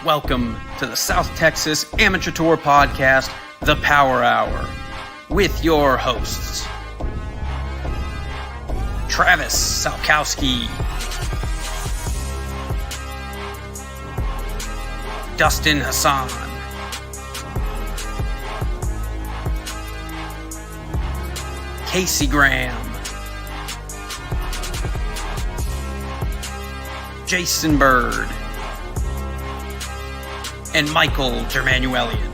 Welcome to the South Texas Amateur Tour Podcast, The Power Hour, with your hosts, Travis Salkowski, Dustin Hassan, Casey Graham, Jason Bird, and Michael Germanuelian.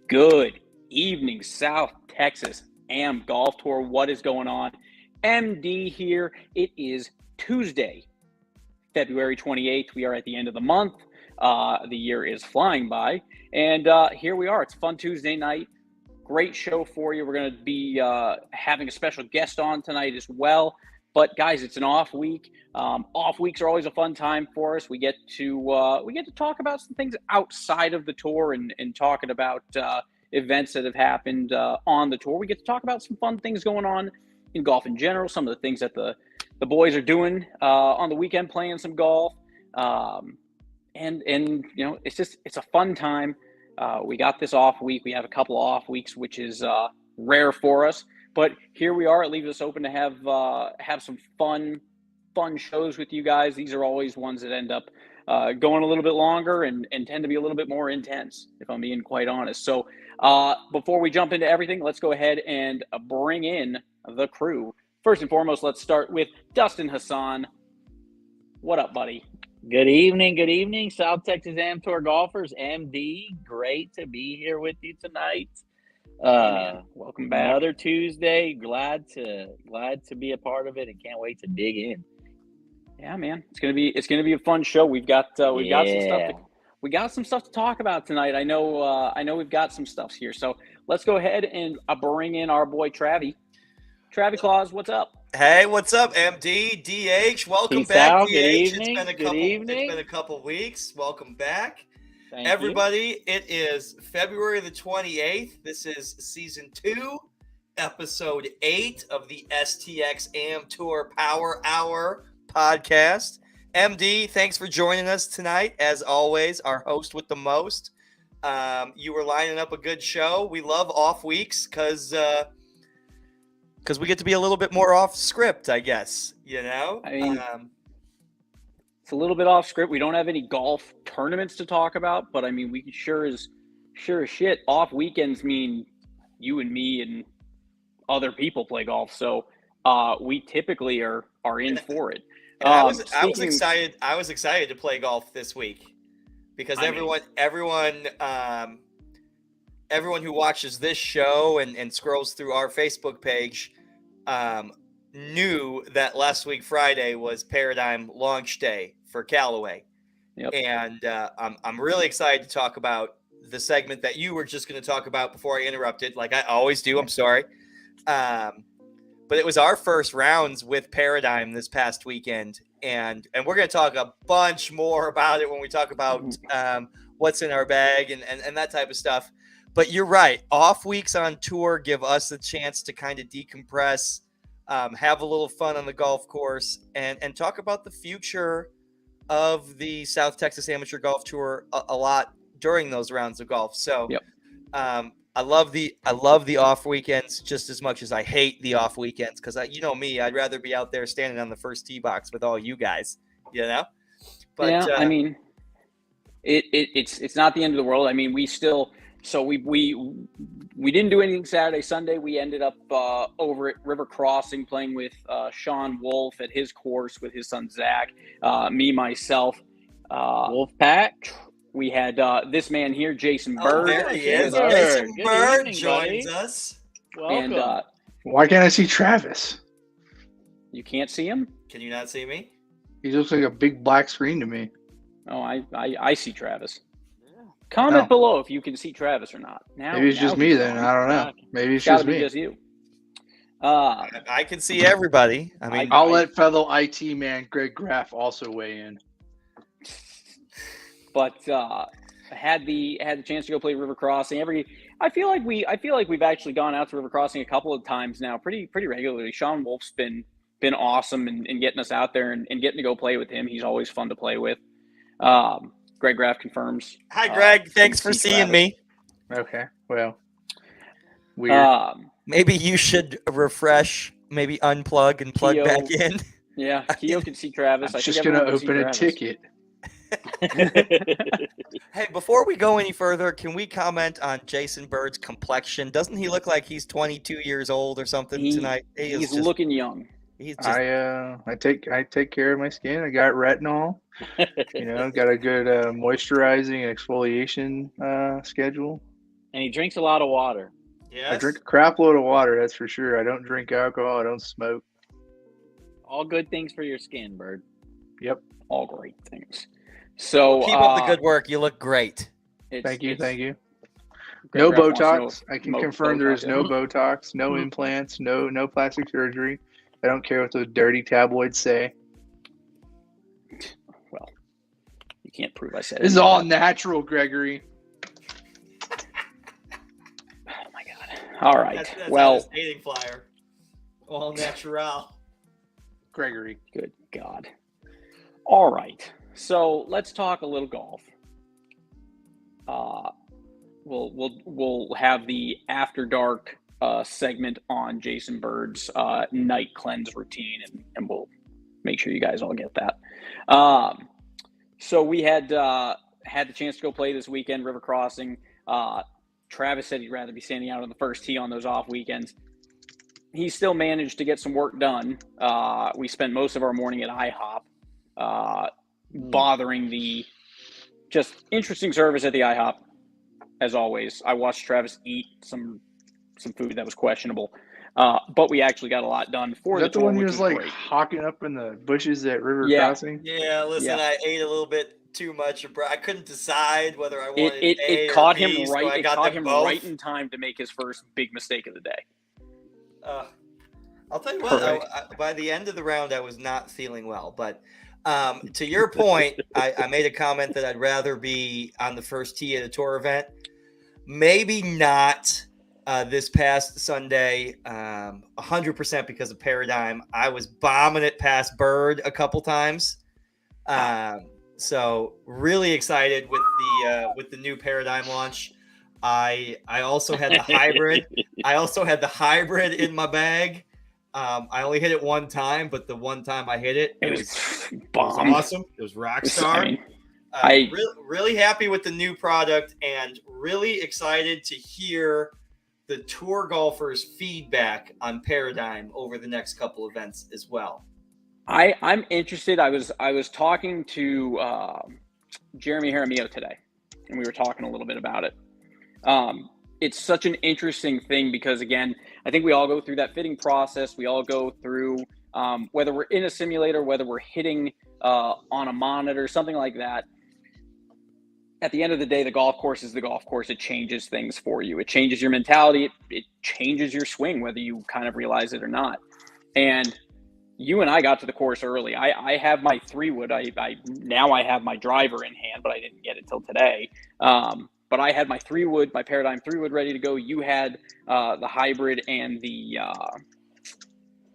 Good evening, South Texas AM Golf Tour. What is going on? MD here. It is Tuesday, February 28th. We are at the end of the month. The year is flying by. And here we are. It's a fun Tuesday night. Great show for you. We're going to be having a special guest on tonight as well. But guys, it's an off week. Off weeks are always a fun time for us. We get to talk about some things outside of the tour and talking about events that have happened on the tour. We get to talk about some fun things going on in golf in general, some of the things that the boys are doing on the weekend, playing some golf. And you know, it's a fun time. We got this off week. We have a couple of off weeks, which is rare for us. But here we are. It leaves us open to have some fun shows with you guys. These are always ones that end up going a little bit longer and tend to be a little bit more intense, if I'm being quite honest. So before we jump into everything, let's go ahead and bring in the crew. First and foremost, let's start with Dustin Hassan. What up, buddy? Good evening, South Texas Am Tour golfers. MD, great to be here with you tonight. Welcome back. Another Tuesday. Glad to be a part of it, and can't wait to dig in. Yeah, man, it's gonna be a fun show. We've got some stuff. We got some stuff to talk about tonight. I know we've got some stuff here. So let's go ahead and bring in our boy Travi. Travi Claus, what's up? Hey, what's up, MD, DH? Welcome Peace back, out. DH. Good evening. It's been a couple weeks. Welcome back. Thank Everybody, It is February the 28th. This is season 2, episode 8 of the STX AM Tour Power Hour podcast. MD, thanks for joining us tonight. As always, our host with the most. You were lining up a good show. We love off weeks because we get to be a little bit more off script, I guess. You know, I mean, it's a little bit off script. We don't have any golf tournaments to talk about, but I mean, we sure as shit. Off weekends mean you and me and other people play golf, so we typically are in for it. I was excited. I was excited to play golf this week because everyone who watches this show and scrolls through our Facebook page knew that last week Friday was Paradigm launch day for Callaway. Yep. And I'm really excited to talk about the segment that you were just going to talk about before I interrupted, like I always do. I'm sorry. But it was our first rounds with Paradigm this past weekend, and we're going to talk a bunch more about it when we talk about what's in our bag and that type of stuff. But you're right. Off weeks on tour give us a chance to kind of decompress, have a little fun on the golf course, and talk about the future of the South Texas Amateur Golf Tour a lot during those rounds of golf. So yep. I love the off weekends just as much as I hate the off weekends because you know me, I'd rather be out there standing on the first tee box with all you guys, you know. But yeah, I mean, it's not the end of the world. I mean, we still. So we didn't do anything Saturday, Sunday. We ended up over at River Crossing playing with Sean Wolf at his course with his son Zach. Me, myself, Wolfpack. We had this man here, Jason Bird. There he is. Bird. Jason Good Bird evening, joins buddy. us. Welcome. And Why can't I see Travis? you can't see him? Can you not see me? He looks like a big black screen to me. Oh, I see Travis. Comment below if you can see Travis or not. Now, Maybe it's just me then. I don't know. Maybe it's just be me. just you. I can see everybody. I mean, I'll let fellow IT man Greg Graff also weigh in. But had the chance to go play River Crossing. I feel like we've actually gone out to River Crossing a couple of times now, pretty regularly. Sean Wolf's been awesome in getting us out there and getting to go play with him. He's always fun to play with. Greg Graff confirms. hi, Greg. Thanks for seeing Travis. me. Okay, well, weird. Maybe you should refresh, maybe unplug and plug Keo- back in. Yeah, Keo can see Travis. I'm I just think gonna everyone can see open a Travis. ticket. Hey, before we go any further, can we comment on Jason Bird's complexion? Doesn't he look like he's 22 years old or something tonight? He's looking young. He's just I take care of my skin. I got retinol. Got a good moisturizing and exfoliation schedule. And he drinks a lot of water. yes. I drink a crap load of water, that's for sure. I don't drink alcohol. I don't smoke. All good things for your skin, Bird. Yep. All great things. So Keep up the good work. You look great. Thank you. Greg No Graff wants to know Botox. I can Mo- confirm there is Botox, no yeah. Botox, no implants, no plastic surgery. I don't care what those dirty tabloids say. Well, you can't prove I said This is any of all that. natural, Gregory. Oh my god. All right. That's on Well, his dating flyer. All natural. Gregory. good God. All right. So let's talk a little golf. We'll have the after dark segment on Jason Bird's night cleanse routine, and we'll make sure you guys all get that. So we had the chance to go play this weekend, River Crossing. Travis said he'd rather be standing out on the first tee on those off weekends. He still managed to get some work done. We spent most of our morning at IHOP, bothering the just interesting service at the IHOP. As always, I watched Travis eat some food that was questionable, but we actually got a lot done for Is the that the tour, one you which was was like great. hawking up in the bushes at River Yeah. Crossing? Yeah, listen, Yeah. I ate a little bit too much. I couldn't decide whether I wanted A It or caught B, him so right. I It got caught them him both. right in time to make his first big mistake of the day. I'll tell you what, Perfect. by the end of the round, I was not feeling well. But to your point, I made a comment that I'd rather be on the first tee at a tour event. Maybe not this past Sunday, 100% because of Paradigm. I was bombing it past Bird a couple times. So really excited with the new Paradigm launch. I also had the hybrid. I also had the hybrid in my bag. I only hit it one time, but the one time I hit it, It it was was bomb. awesome. It was rock I star. mean, I- Really happy with the new product and really excited to hear the tour golfers' feedback on Paradigm over the next couple events as well. I'm interested. I was talking to Jeremy Jaramillo today, and we were talking a little bit about it. It's such an interesting thing because, again, I think we all go through that fitting process. We all go through whether we're in a simulator, whether we're hitting on a monitor, something like that. At the end of the day, the golf course is the golf course. It changes things for you. It changes your mentality. It changes your swing, whether you kind of realize it or not. And you and I got to the course early. I have my 3-wood. Now I have my driver in hand, but I didn't get it till today. But I had my 3-wood, my Paradigm 3-wood ready to go. You had the hybrid and the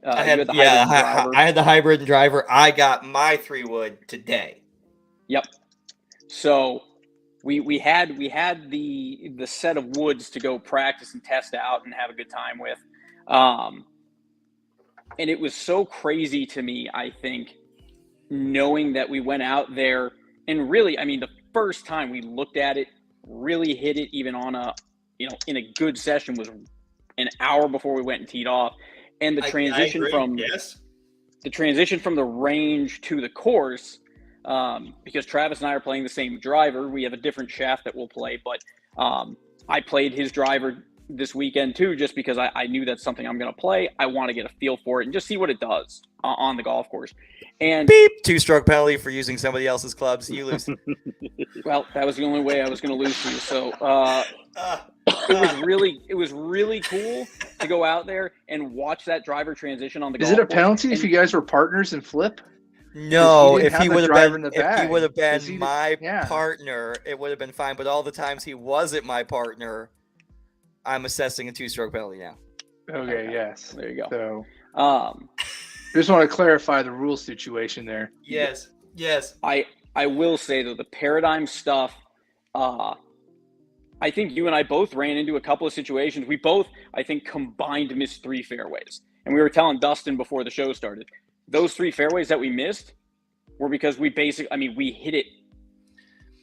I had the hybrid and driver. I got my 3-wood today. Yep. So we had the set of woods to go practice and test out and have a good time with. And it was so crazy to me, I think, knowing that we went out there and really, I mean, the first time we looked at it, really hit it even on in a good session was an hour before we went and teed off. And the transition the transition from the range to the course, because Travis and I are playing the same driver. We have a different shaft that we'll play, but I played his driver this weekend too, just because I knew that's something I'm going to play. I want to get a feel for it and just see what it does on the golf course. And Beep, 2-stroke penalty for using somebody else's clubs. You lose. well, that was the only way I was going to lose to you. So it was really cool to go out there and watch that driver transition on the golf Is it a course. penalty if And you guys were partners in flip? No, He didn't if have he the would have driver been, in the if he bag. would have been 'Cause he- my yeah. partner, it would have been fine. But all the times he wasn't my partner, I'm assessing a 2-stroke penalty now. Okay, yes. There you go. So just want to clarify the rule situation there. Yes. I will say though, the paradigm stuff, I think you and I both ran into a couple of situations. We both, I think, combined missed 3 fairways. And we were telling Dustin before the show started, those 3 fairways that we missed were because we hit it.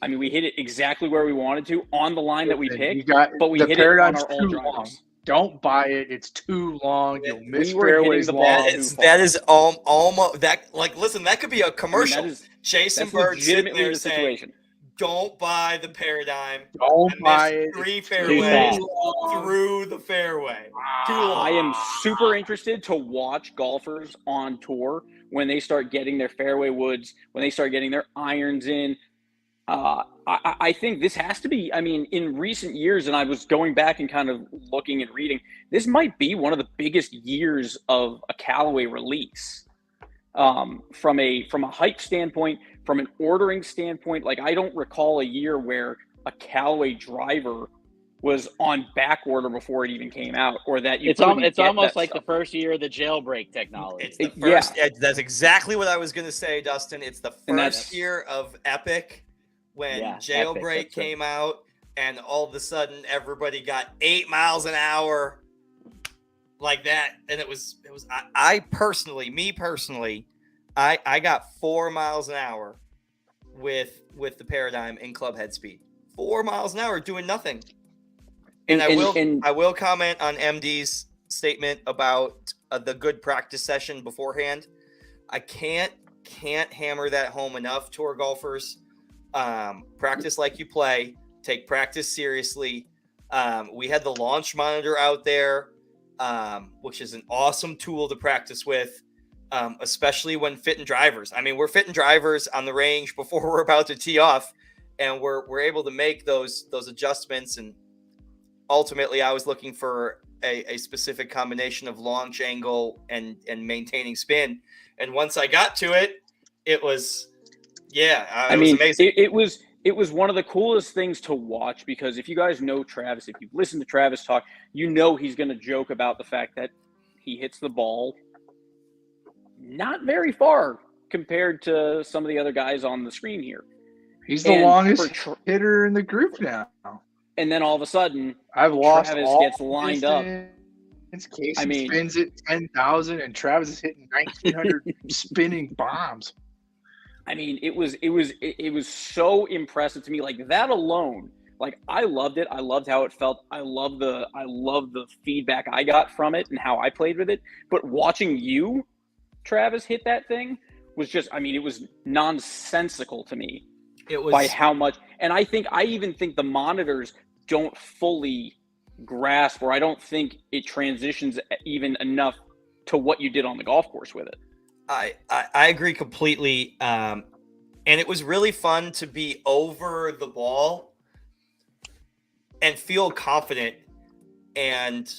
We hit it exactly where we wanted to on the line that we picked, but we the hit it on paradigm's our old too long. drivers. Don't buy it. It's too long. You'll miss were hitting fairways the ball long. too That is almost that. Like, listen, that could be a commercial. That is Jason that's Bird sitting legitimately there the saying, situation. "Don't buy the paradigm. Don't I buy missed it. 3 It's fairways fast. through the fairway. Too long." I am super interested to watch golfers on tour when they start getting their fairway woods, when they start getting their irons in. I think this has to be, in recent years, and I was going back and kind of looking and reading, this might be one of the biggest years of a Callaway release. From a hype standpoint, from an ordering standpoint, like I don't recall a year where a Callaway driver was on back order before it even came out, or that you It's couldn't get almost that like stuff. the first year of the jailbreak technology. It's the Yeah. first. That's exactly what I was going to say, Dustin. It's the And first that's- year of Epic when Yeah, Jailbreak Epic, that's right. came out, and all of a sudden everybody got 8 miles an hour like that, and it was. I personally, I got 4 miles an hour with the paradigm in club head speed. 4 miles an hour doing nothing. And I will comment on MD's statement about the good practice session beforehand. I can't hammer that home enough, tour golfers. Practice like you play. Take practice seriously. We had the launch monitor out there, which is an awesome tool to practice with, especially when fitting drivers. We're fitting drivers on the range before we're about to tee off, and we're able to make those adjustments. And ultimately, I was looking for a specific combination of launch angle and maintaining spin. And once I got to it, it was, it was amazing. It was one of the coolest things to watch, because if you guys know Travis, if you've listened to Travis talk, you know he's going to joke about the fact that he hits the ball not very far compared to some of the other guys on the screen here. He's the longest hitter in the group now. And then all of a sudden, I've lost Travis all gets lined up. Casey spins it 10,000, and Travis is hitting 1,900 spinning bombs. It was so impressive to me. Like that alone, like I loved it. I loved how it felt. I love the feedback I got from it and how I played with it. But watching you, Travis, hit that thing was just, it was nonsensical to me. It was by how much, and I even think the monitors don't fully grasp, or I don't think it transitions even enough to what you did on the golf course with it. I agree completely. And it was really fun to be over the ball and feel confident, and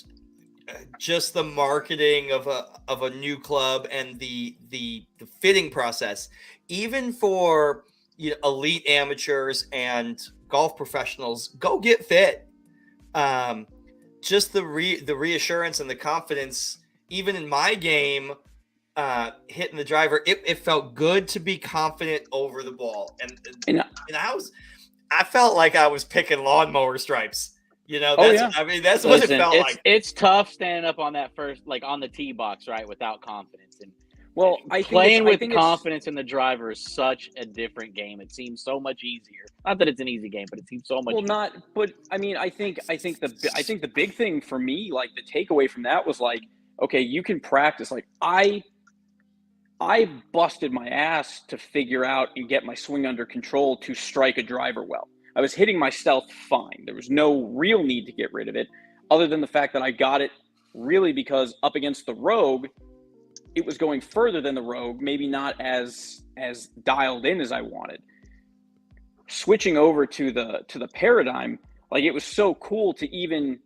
just the marketing of a new club and the fitting process, even for elite amateurs and golf professionals, go get fit. Just the reassurance and the confidence, even in my game, hitting the driver, it felt good to be confident over the ball, and I felt like I was picking lawnmower stripes. That's what it felt like. It's tough standing up on that first, like on the tee box, right, without confidence. And playing with confidence in the driver is such a different game. It seems so much easier. Not that it's an easy game, but it seems so much. I think the big thing for me, like the takeaway from that was like, okay, you can practice. Like I busted my ass to figure out and get my swing under control to strike a driver well. I was hitting my stealth fine. There was no real need to get rid of it. other than the fact that I got it really because up against the Rogue, it was going further than the Rogue, maybe not as dialed in as I wanted. Switching over to the Paradigm, like, it was so cool to even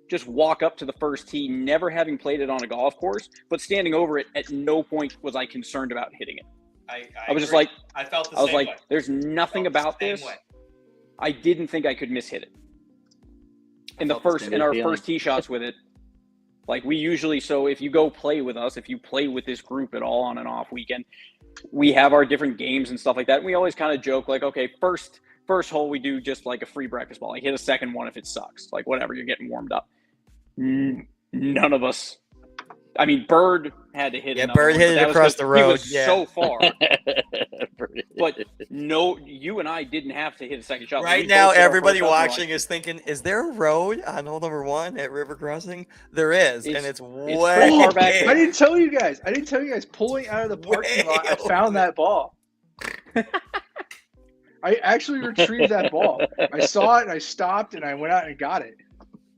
just walk up to the first tee, never having played it on a golf course, but standing over it, at no point was I concerned about hitting it. I was just agree. like, I felt the I was same like, way. there's nothing about Same this. way. I didn't think I could mishit it. In felt the same our feeling. first tee shots with it, like, we usually, so if you go play with us, if you play with this group at all on an off weekend, we have our different games and stuff like that. And we always kind of joke, like, okay, first hole we do just like a free breakfast ball. Like, hit a second one if it sucks. Like, whatever, you're getting warmed up. None of us. I mean, Bird had to hit. Yeah, another Bird one, hit but it that was across 'cause the road, He was yeah. so far. But no, you and I didn't have to hit a second shot. Right We now, both hit our everybody first shot, and we're watching is thinking, is there a road on hole number 1 at River Crossing? There is, and it's pretty way far back I there. didn't tell you guys. Pulling out of the parking lot, I Way found that ball. I actually retrieved that ball. I saw it and I stopped and I went out and got it.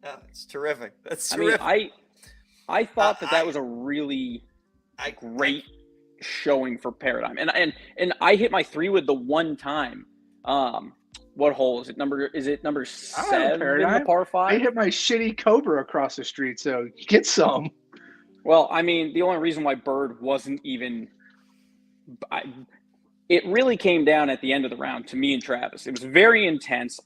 Oh, it's terrific. That's I mean, terrific. I thought that I- was a really I great showing for Paradigm, and I hit my 3-wood the one time. What hole is it? Number I don't know, 7 in the Paradigm. par I 5. hit my shitty Cobra across the street, so get some. Well, I mean, the only reason why Bird wasn't even, it really came down at the end of the round to me and Travis. It was very intense.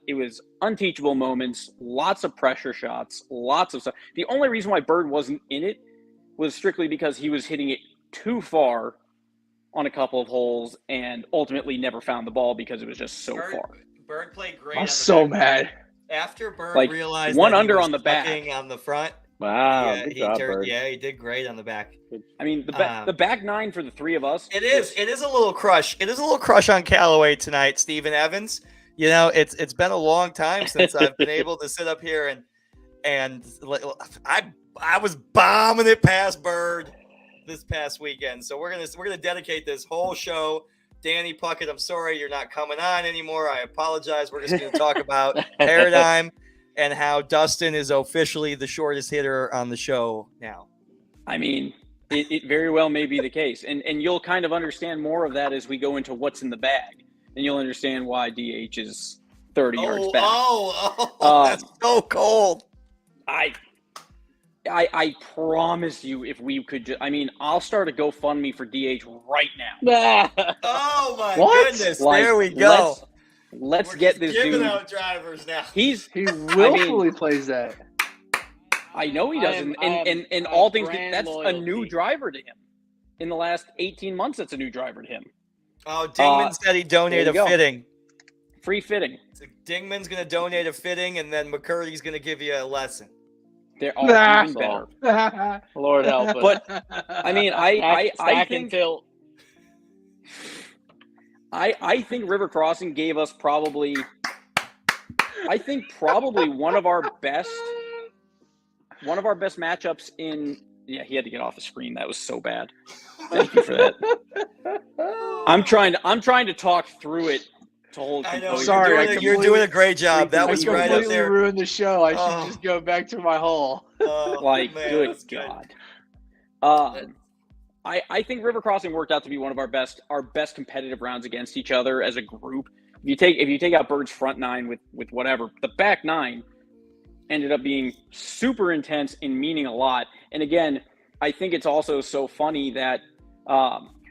It was unteachable moments, lots of pressure shots, lots of stuff. The only reason why Bird wasn't in it was strictly because he was hitting it too far on a couple of holes and ultimately never found the ball because it was just so far. Bird played great. I'm on the so back. mad. After Bird Like, realized one that he under was on the back. sucking on the front, Wow, yeah, good job, Bird. he did great on the back. I mean, the back 9 for the 3 of us. It is a little crush. It is a little crush on Callaway tonight, Stephen Evans. You know, it's been a long time since I've been able to sit up here and I was bombing it past Bird this past weekend. So we're gonna dedicate this whole show. Danny Puckett, I'm sorry you're not coming on anymore. I apologize. We're just gonna talk about Paradigm and how Dustin is officially the shortest hitter on the show now. I mean, it very well may be the case. And you'll kind of understand more of that as we go into what's in the bag. And you'll understand why DH is 30 yards back. That's so cold. I promise you, if we could just, I mean, I'll start a GoFundMe for DH right now. Oh my What? goodness. Like, there we go. Let's We're get just this giving dude. out drivers now. He willfully plays that. I know he I does. am- And I am all things, brand that's a new loyalty. driver to him. In the last 18 months, that's a new driver to him. Oh, Dingman said he donate there a you go. fitting. Free fitting. So Dingman's going to donate a fitting, and then McCurdy's going to give you a lesson. They're all Nah. even better. Lord help us. But I mean, I Stack and think tilt. I think River Crossing gave us probably one of our best matchups in. Yeah, he had to get off the screen. That was so bad. Thank you for that. I'm trying to talk through it to hold I know. composure. Sorry, you're doing a great job. That I was right up completely there. ruined the show. I should Oh. just go back to my hole. Oh, Like, man, good that's God. I think River Crossing worked out to be one of our best competitive rounds against each other as a group. If you take out Bird's front 9 with whatever, the back 9 ended up being super intense and meaning a lot. And again, I think it's also so funny that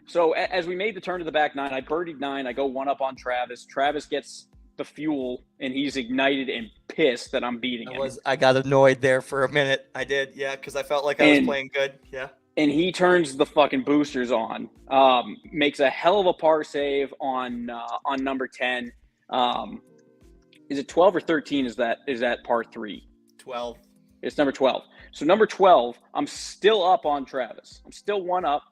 so as we made the turn to the back 9, I birdied 9. I go 1 up on Travis. Travis gets the fuel and he's ignited and pissed that I'm beating him. I got annoyed there for a minute. I did, yeah, because I felt like I was And- playing good. Yeah. And he turns the fucking boosters on, makes a hell of a par save on number 10. Is it 12 or 13? Is that par 3? 12. It's number 12. So number 12, I'm still up on Travis. I'm still 1 up.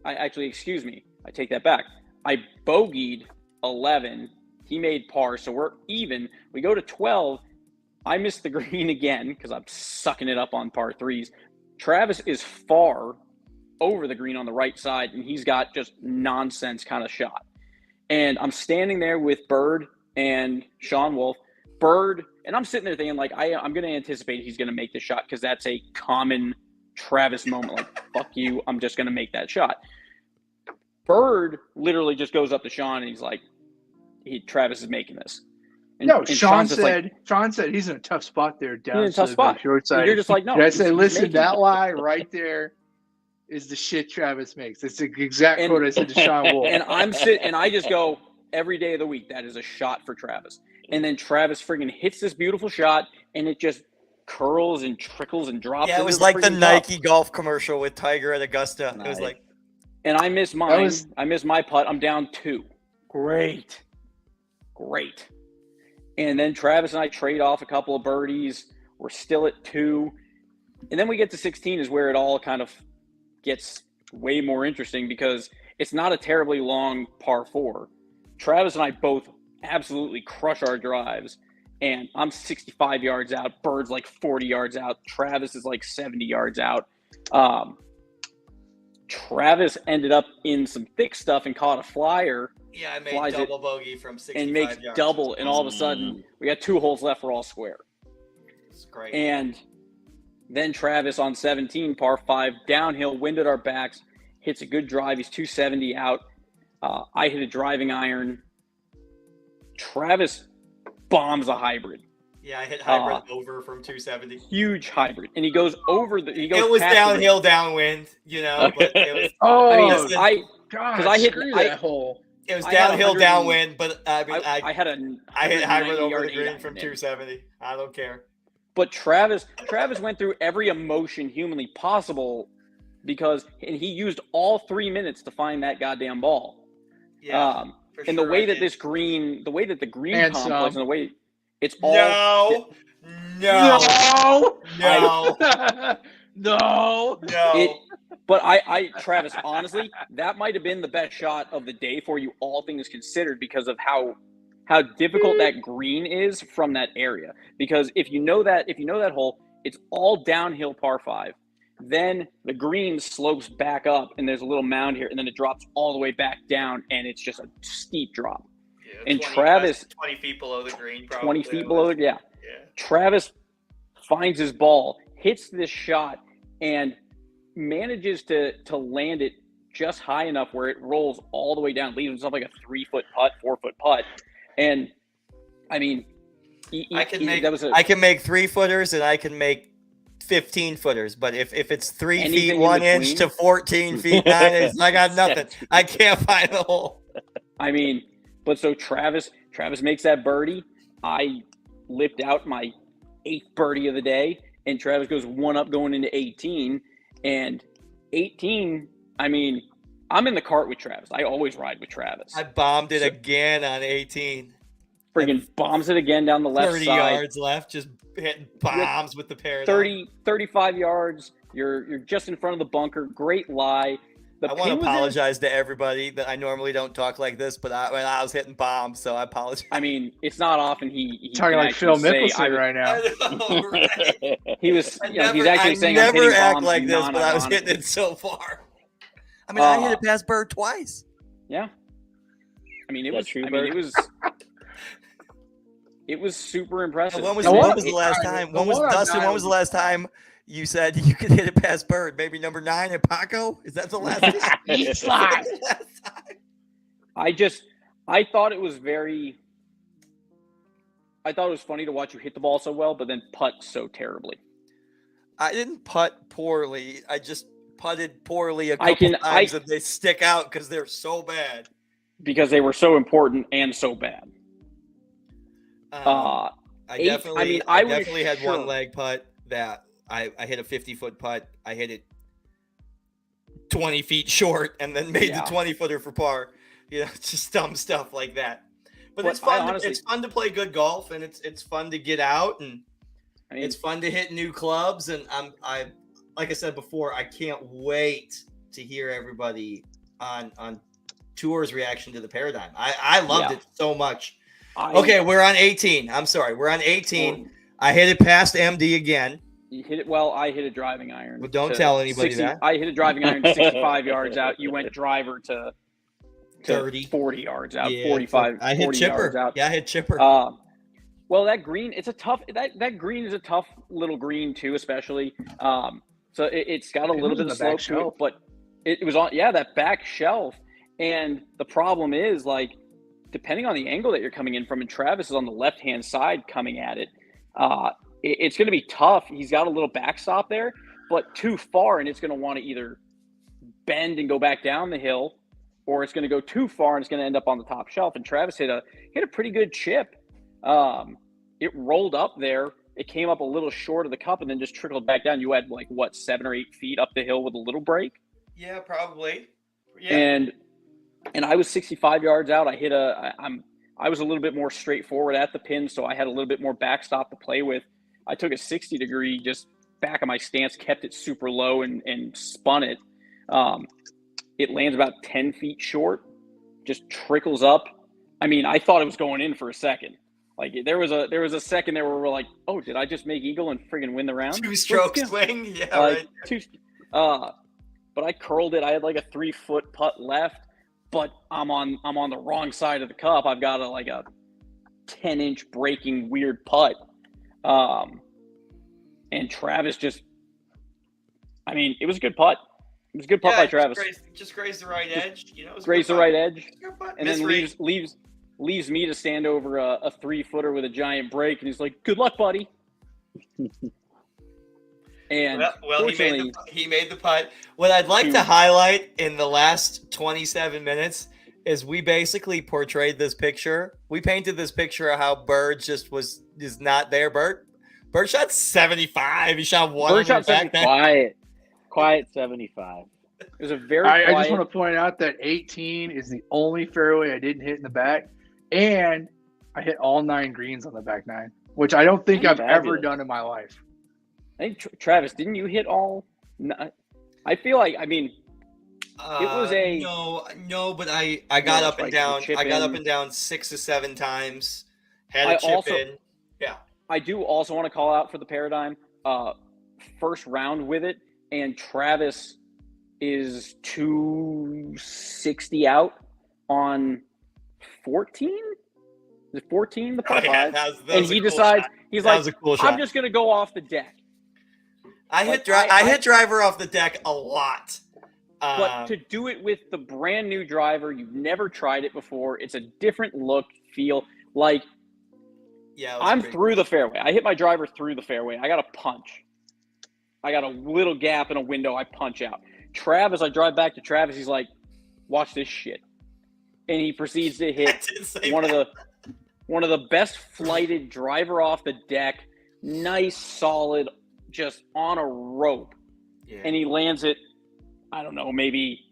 Excuse me. I take that back. I bogeyed 11. He made par, so we're even. We go to 12. I missed the green again because I'm sucking it up on par 3s. Travis is far over the green on the right side, and he's got just nonsense kind of shot. And I'm standing there with Bird and Sean Wolf. Bird, And I'm sitting there thinking, like, I'm going to anticipate he's going to make the shot because that's a common Travis moment. Like, fuck you, I'm just going to make that shot. Bird literally just goes up to Sean and he's like, Travis is making this. And, No, and Sean Sean's just like, said he's in a tough spot there down. He's in a tough spot. Short side. You're just like, no. Did I say, he's listen, making that it. lie right there is the shit Travis makes. It's the exact quote I said to Sean Wolf. And I'm sitting, and I just go, every day of the week, that is a shot for Travis. And then Travis friggin' hits this beautiful shot, and it just curls and trickles and drops. Yeah, it was into like the friggin' Nike cup. golf commercial with Tiger at Augusta. It was Nice. like, And I miss mine. was- I miss my putt. I'm down 2. Great. And then Travis and I trade off a couple of birdies. We're still at 2. And then we get to 16 is where it all kind of gets way more interesting because it's not a terribly long par 4. Travis and I both absolutely crush our drives. And I'm 65 yards out. Bird's like 40 yards out. Travis is like 70 yards out. Travis ended up in some thick stuff and caught a flyer yeah, I made Flies it double bogey from 65 and makes yards. double. And all of a sudden, we got 2 holes left. We're all square. It's great. And then Travis on 17, par 5, downhill, wind at our backs, hits a good drive. He's 270 out. I hit a driving iron. Travis bombs a hybrid. Yeah, I hit hybrid over from 270. Huge hybrid. And he goes over the. He goes It was past downhill, downwind, you know. But it was Oh, I mean, listen, God, 'cause I hit- screw I- that hole. it was I had downhill, 100 downwind. But I mean, I had a. I hit hybrid 190 over yard the green eight from iron in. 270. I don't care. But Travis went through every emotion humanly possible and he used all 3 minutes to find that goddamn ball. Yeah. for And the sure way I that did. the green complex And and some. the way it's all No. No. But Travis, honestly, that might have been the best shot of the day for you, all things considered, because of how difficult that green is from that area. Because if you know that hole, it's all downhill par 5. Then the green slopes back up, and there's a little mound here, and then it drops all the way back down, and it's just a steep drop. Yeah, And 20 Travis- 20 feet below the green, probably. 20 feet below it, yeah. Yeah. Travis finds his ball, hits this shot, and manages to land it just high enough where it rolls all the way down, leaves himself like a 3-foot putt, 4-foot putt. And I mean, I can make that was a, 3-footers and I can make 15-footers, but if it's 3 Anything feet in 1 inch between? to 14 feet 9 inches, I got nothing. I can't find the hole. I mean, but so Travis makes that birdie. I lipped out my 8th birdie of the day, and Travis goes 1 up going into 18. And 18, I mean, I'm in the cart with Travis. I always ride with Travis. I bombed it again on 18. Friggin' bombs it again down the left 30 side. yards left, just hitting bombs with the Paradigm. 35 yards. You're just in front of the bunker. Great lie. The I want pin to was in- apologize to everybody that I normally don't talk like this, but I was hitting bombs, so I apologize. I mean, it's not often he Talking can like Phil actually say, Mickelson right now. I know, right? He was, I you know, he's actually I saying I'm never hitting act bombs like this, but I was non-ironically. hitting it so far. I mean, I hit it past Bird twice. Yeah. I mean, it That was. true, I mean, Bird? it was. It was super impressive. When was The one- the last the time? one When was on Dustin? nine When was the last time you said you could hit it past Bird? Maybe number 9 at Paco? Is that the last time? East side. I thought it was funny to watch you hit the ball so well, but then putt so terribly. I didn't putt poorly. I just putted poorly a couple times, and they stick out because they're so bad. Because they were so important and so bad. I eight- definitely, I mean, I I was definitely had sure- one leg putt that I hit a 50-foot putt. I hit it 20 feet short and then made Yeah. the 20-footer for par. You know, just dumb stuff like that. But But it's fun. I honestly- It's fun to play good golf, and it's fun to get out, and I mean, it's fun to hit new clubs. And I like I said before, I can't wait to hear everybody on Tour's reaction to the Paradigm. I loved Yeah. it so much. I- Okay, we're on 18. I'm sorry, we're on 18. I hit it past MD again. You hit it well. I hit a driving iron. But don't to tell anybody that. I hit a driving iron 65 yards out. You went driver to 30. 40 yards out. Yeah, 45. I hit 40 chipper. yards out. Yeah, I hit chipper. Well, that green, it's a tough that green is a tough little green too, especially. So it's got a It little was bit on of the back slope to it, shelf. but it was on that back shelf. And the problem is, like, depending on the angle that you're coming in from, and Travis is on the left hand side coming at it, it's going to be tough. He's got a little backstop there, but too far, and it's going to want to either bend and go back down the hill, or it's going to go too far and it's going to end up on the top shelf. And Travis hit a pretty good chip. It rolled up there. It came up a little short of the cup and then just trickled back down. You had like what, 7 or 8 feet up the hill with a little break. Yeah, probably. Yeah. And I was 65 yards out. I was a little bit more straightforward at the pin, so I had a little bit more backstop to play with. I took a 60-degree just back of my stance, kept it super low, and spun it. It lands about 10 feet short, just trickles up. I mean, I thought it was going in for a second. Like, there was a second there where we're like, oh, did I just make eagle and friggin' win the round? 2-stroke swing. Yeah, like, right. But I curled it. I had like a 3-foot putt left, but I'm on the wrong side of the cup. I've got a 10-inch breaking weird putt. And Travis just, I mean, it was a good putt. It was a good putt by Travis. Just grazed the right edge. You know, grazed the right edge, and then Misread. leaves me to stand over a 3-footer with a giant break, and he's like, "Good luck, buddy." And well, he made the putt. What I'd like to highlight in the last 27 minutes is we basically portrayed this picture. We painted this picture of how Bird is not there. Bird shot 75. He shot one. Bird shot 75. Quiet 75. It was a very. I just want to point out that 18 is the only fairway I didn't hit in the back, and I hit all 9 greens on the back 9, which I don't think I've ever done in my life. I think Travis, didn't you hit all? I feel like, I mean, it was a no, but I got up and down. I got up and down 6 or 7 times. Had a chip in. Yeah. I do also want to call out for the Paradigm first round with it, and Travis is 260 out on 14. Is it 14? The par 5, and he decides he's like, I'm just gonna go off the deck. I hit driver off the deck a lot. But to do it with the brand new driver, you've never tried it before. It's a different look, feel. Like, I'm through the fairway. I hit my driver through the fairway. I got a punch. I got a little gap in a window. I punch out. Travis, I drive back to Travis. He's like, watch this shit. And he proceeds to hit one of the best flighted driver off the deck. Nice, solid, just on a rope. Yeah. And he lands it, I don't know, maybe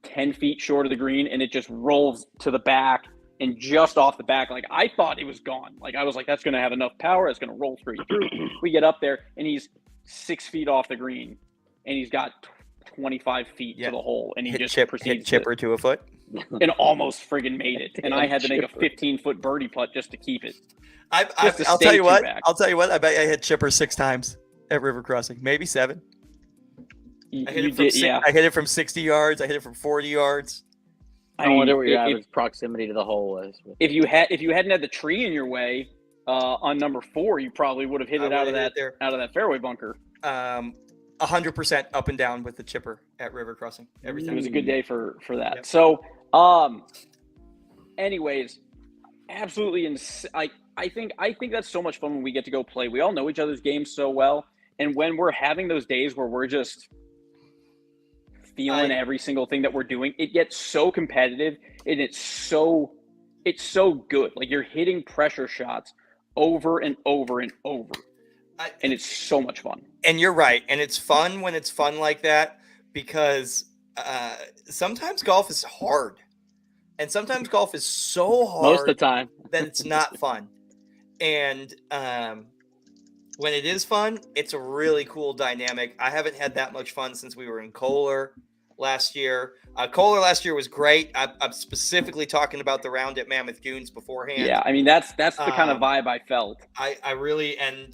10 feet short of the green, and it just rolls to the back and just off the back. Like, I thought it was gone. Like, I was like, that's going to have enough power. It's going to roll straight through. We get up there, and he's 6 feet off the green, and he's got 25 feet to the hole, and he proceeds chipper to a foot. And almost friggin' made it. And I had to make a 15-foot birdie putt just to keep it. I'll tell you what. I bet I hit chipper 6 times at River Crossing, maybe 7. I hit it from 60 yards. I hit it from 40 yards. I wonder what your average proximity to the hole was. If you hadn't had the tree in your way on number 4, you probably would have hit it out of that fairway bunker. 100% up and down with the chipper at River Crossing. Everything. It was a good day for that. Yep. So, anyways, absolutely. I think that's so much fun when we get to go play. We all know each other's games so well, and when we're having those days where we're just feeling every single thing that we're doing, it gets so competitive, and it's so good. Like, you're hitting pressure shots over and over and over. And it's so much fun. And you're right. And it's fun when it's fun like that, because sometimes golf is hard. And sometimes golf is so hard most of the time that it's not fun. And when it is fun, it's a really cool dynamic. I haven't had that much fun since we were in Kohler last year. Kohler last year was great. I'm specifically talking about the round at Mammoth Dunes beforehand. Yeah, I mean, that's the kind of vibe I felt. I really, and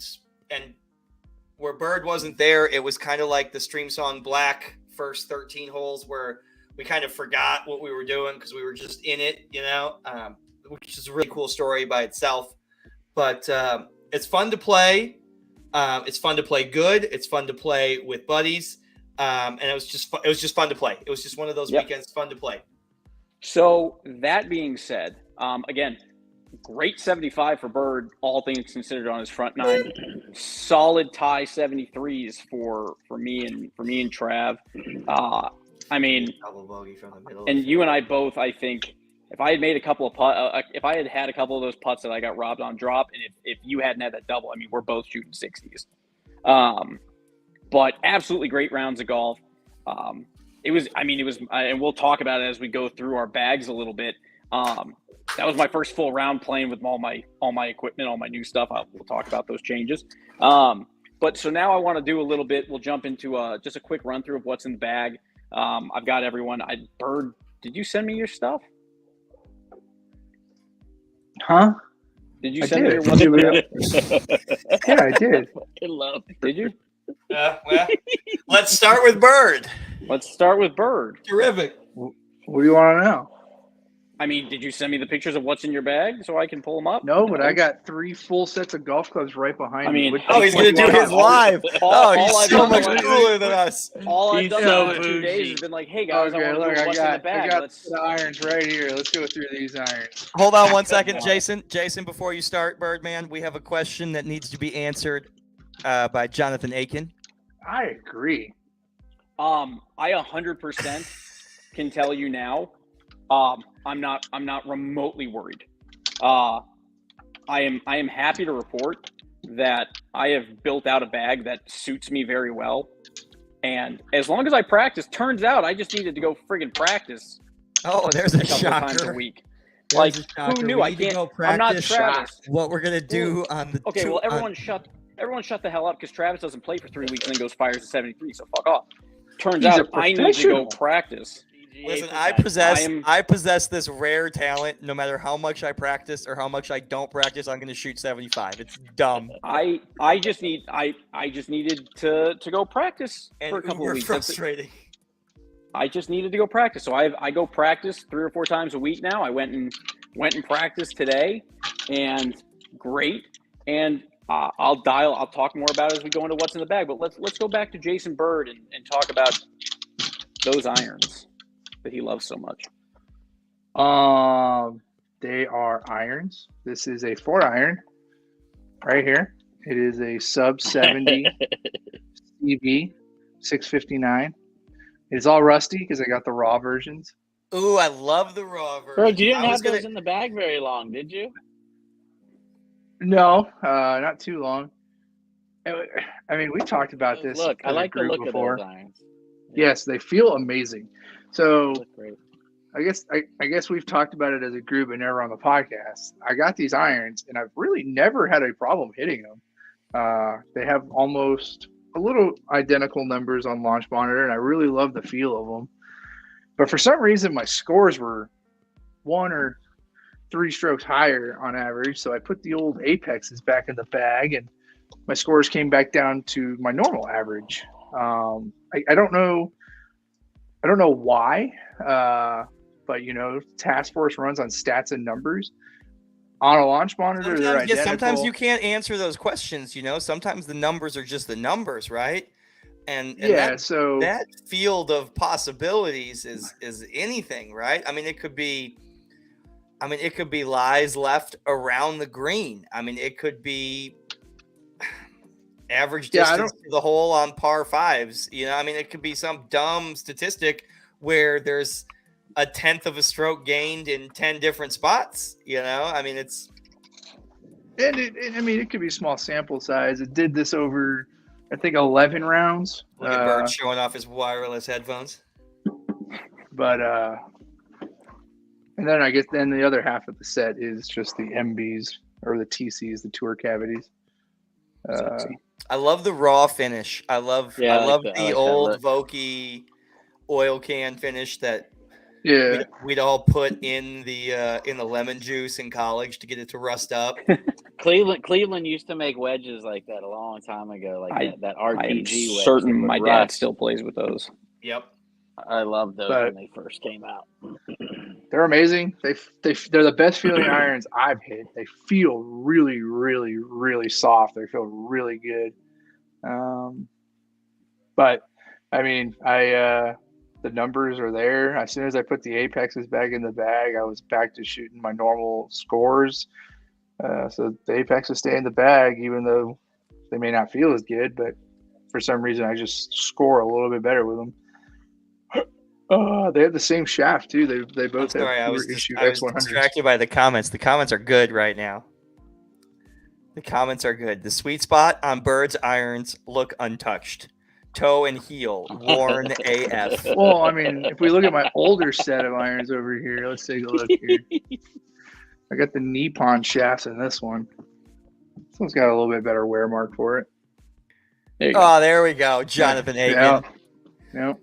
where Bird wasn't there, it was kind of like the Stream Song Black first 13 holes where we kind of forgot what we were doing because we were just in it, which is a really cool story by itself. but it's fun to play. It's fun to play good. It's fun to play with buddies, and it was just fun to play. It was just one of those weekends, fun to play. So that being said, again, great 75 for Bird, all things considered, on his front nine. Solid tie 73s for me and Trav. I mean, Double bogey from the middle. and you and I both, I think, if I had made a couple of if I had a couple of those putts that I got robbed on drop, and if you hadn't had that double, I mean, we're both shooting 60s. But absolutely great rounds of golf. It was, and we'll talk about it as we go through our bags a little bit. That was my first full round playing with all my equipment, all my new stuff. We'll talk about those changes. But so now I want to do a little bit. We'll jump into just a quick run through of what's in the bag. I've got everyone. Bird, did you send me your stuff? Huh? Did you I send me did. your what's Yeah, I did. I love it. Did you? Well, let's start with Bird. Let's start with Bird. Terrific. What do you want to know? I mean, did you send me the pictures of what's in your bag so I can pull them up? No, but I got 3 full sets of golf clubs right behind me. mean, Oh, he's going to do his live. All He's I've so done much is- cooler than us. All I've He's done so in 2 bougie. days has been like, hey guys, Okay, I want look, to know I what's in the got bag. the irons right here. Let's go through these irons. Hold on one second, Jason. Jason, before you start, Birdman, we have a question that needs to be answered by Jonathan Aiken. I agree. I 100% can tell you now. I'm not remotely worried. I am happy to report that I have built out a bag that suits me very well. And as long as I practice, turns out I just needed to go friggin' practice Oh, there's a a couple of times a shocker. week. There's Like, a shocker. who knew? We I need to can't. go I'm not practice Travis. what we're going to do on the Okay, well, everyone shut the hell up, because Travis doesn't play for 3 weeks and then goes fires to 73. So fuck off. Turns He's out a I need to go professional. practice. Listen, PGA I professional. possess this rare talent. No matter how much I practice or how much I don't practice, I'm going to shoot 75. It's dumb I just needed to go practice and for a couple uber of weeks. That's it. frustrating. I just needed to go practice. So I go practice 3 or 4 times a week now. I went and practiced today, and great. And I'll talk more about it as we go into what's in the bag. But let's go back to Jason Bird and talk about those irons that he loves so much. They are irons. This is a 4-iron right here. It is a sub 70 CV 659. It's all rusty because I got the raw versions. Ooh, I love the raw version. Bro, you didn't I was have those gonna- in the bag very long, did you? No, not too long. I mean, we talked about this. Look, I as a like the group look before. of those irons. Yes, they feel amazing. So Look great. I guess we've talked about it as a group and never on the podcast. I got these irons, and I've really never had a problem hitting them. They have almost a little identical numbers on Launch Monitor, and I really love the feel of them. But for some reason, my scores were 1 or 3 strokes higher on average. So I put the old Apexes back in the bag, and my scores came back down to my normal average. I don't know why, but Task Force runs on stats and numbers. On a Launch Monitor, they're identical. Sometimes you can't answer those questions. Sometimes the numbers are just the numbers, right? And yeah, that field of possibilities is anything, right? I mean, it could be lies left around the green. I mean, it could be average distance to the hole on par 5s. I mean, it could be some dumb statistic where there's a 1/10 of a stroke gained in 10 different spots. I mean, it's. And it could be small sample size. It did this over, I think, 11 rounds. Look at Bird showing off his wireless headphones. But and then I guess the other half of the set is just the MBs or the TCs, the tour cavities. I love the raw finish. I love the old Vokey oil can finish that we'd all put in the lemon juice in college to get it to rust up. Cleveland used to make wedges like that a long time ago, like that RTG wedge. I'm certain that my would rust. dad still plays with those. Yep. I loved those when they first came out. They're amazing. They're the best feeling irons I've hit. They feel really, really, really soft. They feel really good. But I mean, the numbers are there. As soon as I put the Apexes back in the bag, I was back to shooting my normal scores. So the Apexes stay in the bag, even though they may not feel as good, but for some reason I just score a little bit better with them. They have the same shaft too. They both have I was issue X100s. Distracted by the comments. The comments are good right now. The comments are good. The sweet spot on Bird's irons look untouched. Toe and heel, worn AF. Well, I mean, if we look at my older set of irons over here, let's take a look here. I got the Nippon shafts in this one. This one's got a little bit better wear mark for it. There we go. Jonathan Aiken. Yep.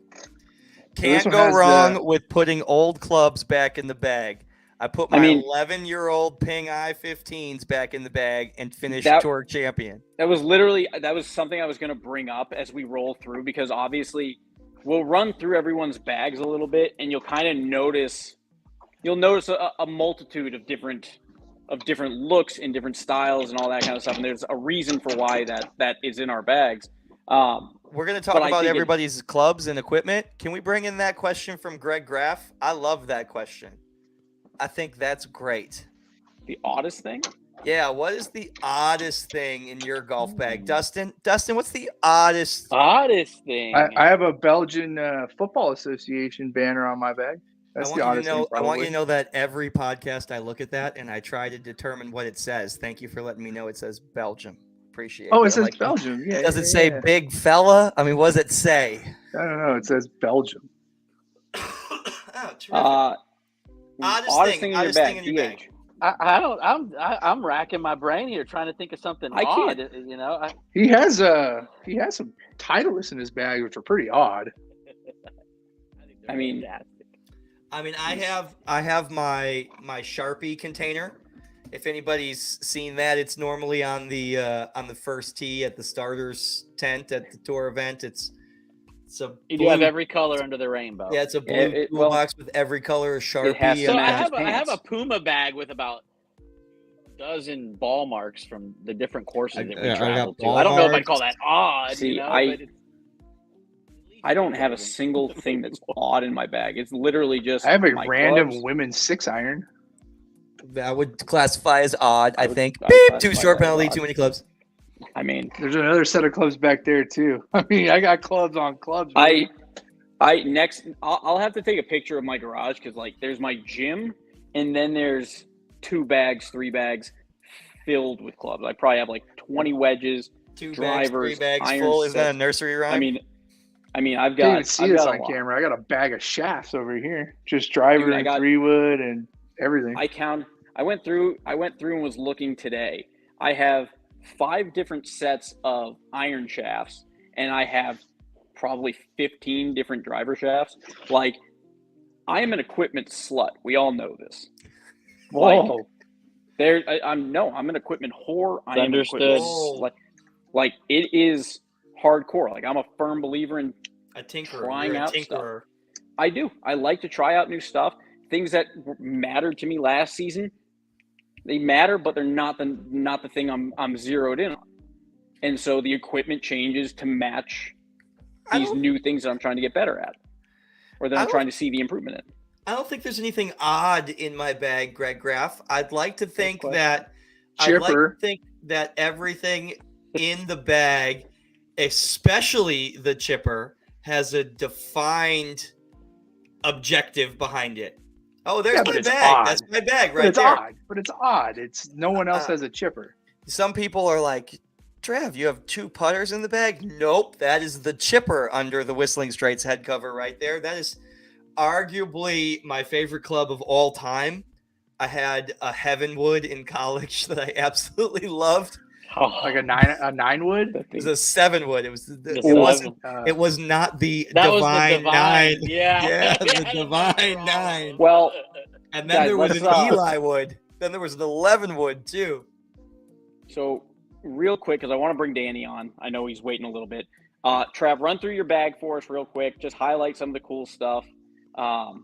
Can't go wrong with putting old clubs back in the bag. I put my 11-year-old Ping I-15s back in the bag and finished tour champion. That was something I was going to bring up as we roll through, because obviously we'll run through everyone's bags a little bit, and you'll kind of notice a multitude of different looks and different styles and all that kind of stuff. And there's a reason for why that is in our bags. We're going to talk about everybody's clubs and equipment. Can we bring in that question from Greg Graff? I love that question. I think that's great. The oddest thing? Yeah, what is the oddest thing in your golf bag? Dustin, what's the oddest thing? I have a Belgian Football Association banner on my bag. That's the oddest thing. I want you to know that every podcast I look at that and I try to determine what it says. Thank you for letting me know it says Belgium. Appreciate it. Oh, it says Belgium. Yeah. Does it say big fella? I mean, what does it say? I don't know. It says Belgium. Oddest thing in your bag. I'm racking my brain here trying to think of something odd. You know, he has some Titleist in his bag, which are pretty odd. I mean, I have my Sharpie container. If anybody's seen that, it's normally on the first tee at the starters tent at the tour event. You have every color under the rainbow. Yeah, it's a blue box with every color of Sharpie. I have a Puma bag with about a dozen ball marks from the different courses that we traveled to. I don't know if I'd call that odd. See, I don't have a single thing that's odd in my bag. It's literally just I have a random women's 6-iron. That would classify as odd, I think. Too short penalty, too many clubs. I mean, there's another set of clubs back there too. I mean, I got clubs on clubs. I'll have to take a picture of my garage, because there's my gym, and then there's 3 bags filled with clubs. I probably have 20 wedges, 2 drivers, 3 bags full. Is that a nursery rhyme? I mean, I've got. You can see this on camera. I got a bag of shafts over here, just driver and 3-wood and everything. I went through and was looking today. I have 5 different sets of iron shafts, and I have probably 15 different driver shafts. I am an equipment slut. We all know this. Whoa. I'm an equipment whore. I am understood. It is hardcore. I'm a firm believer in a tinkerer. Trying out stuff. I do. I like to try out new stuff. Things that mattered to me last season, they matter, but they're not the thing I'm zeroed in on. And so the equipment changes to match these new things that I'm trying to get better at, or that I'm trying to see the improvement in. I don't think there's anything odd in my bag, Greg Graff. I'd like to think that everything in the bag, especially the chipper, has a defined objective behind it. Oh, there's my bag. That's my bag right there. It's odd. It's no one else has a chipper. Some people are like, Trav, you have 2 putters in the bag? Nope, that is the chipper under the Whistling Straits head cover right there. That is arguably my favorite club of all time. I had a Heavenwood in college that I absolutely loved. Like a 9-wood? It was a 7-wood. It was not the Divine 9. Yeah, the Divine 9. Well, and then there was an Eli wood. Then there was an 11-wood too. So real quick, because I want to bring Danny on. I know he's waiting a little bit. Trav, run through your bag for us real quick. Just highlight some of the cool stuff.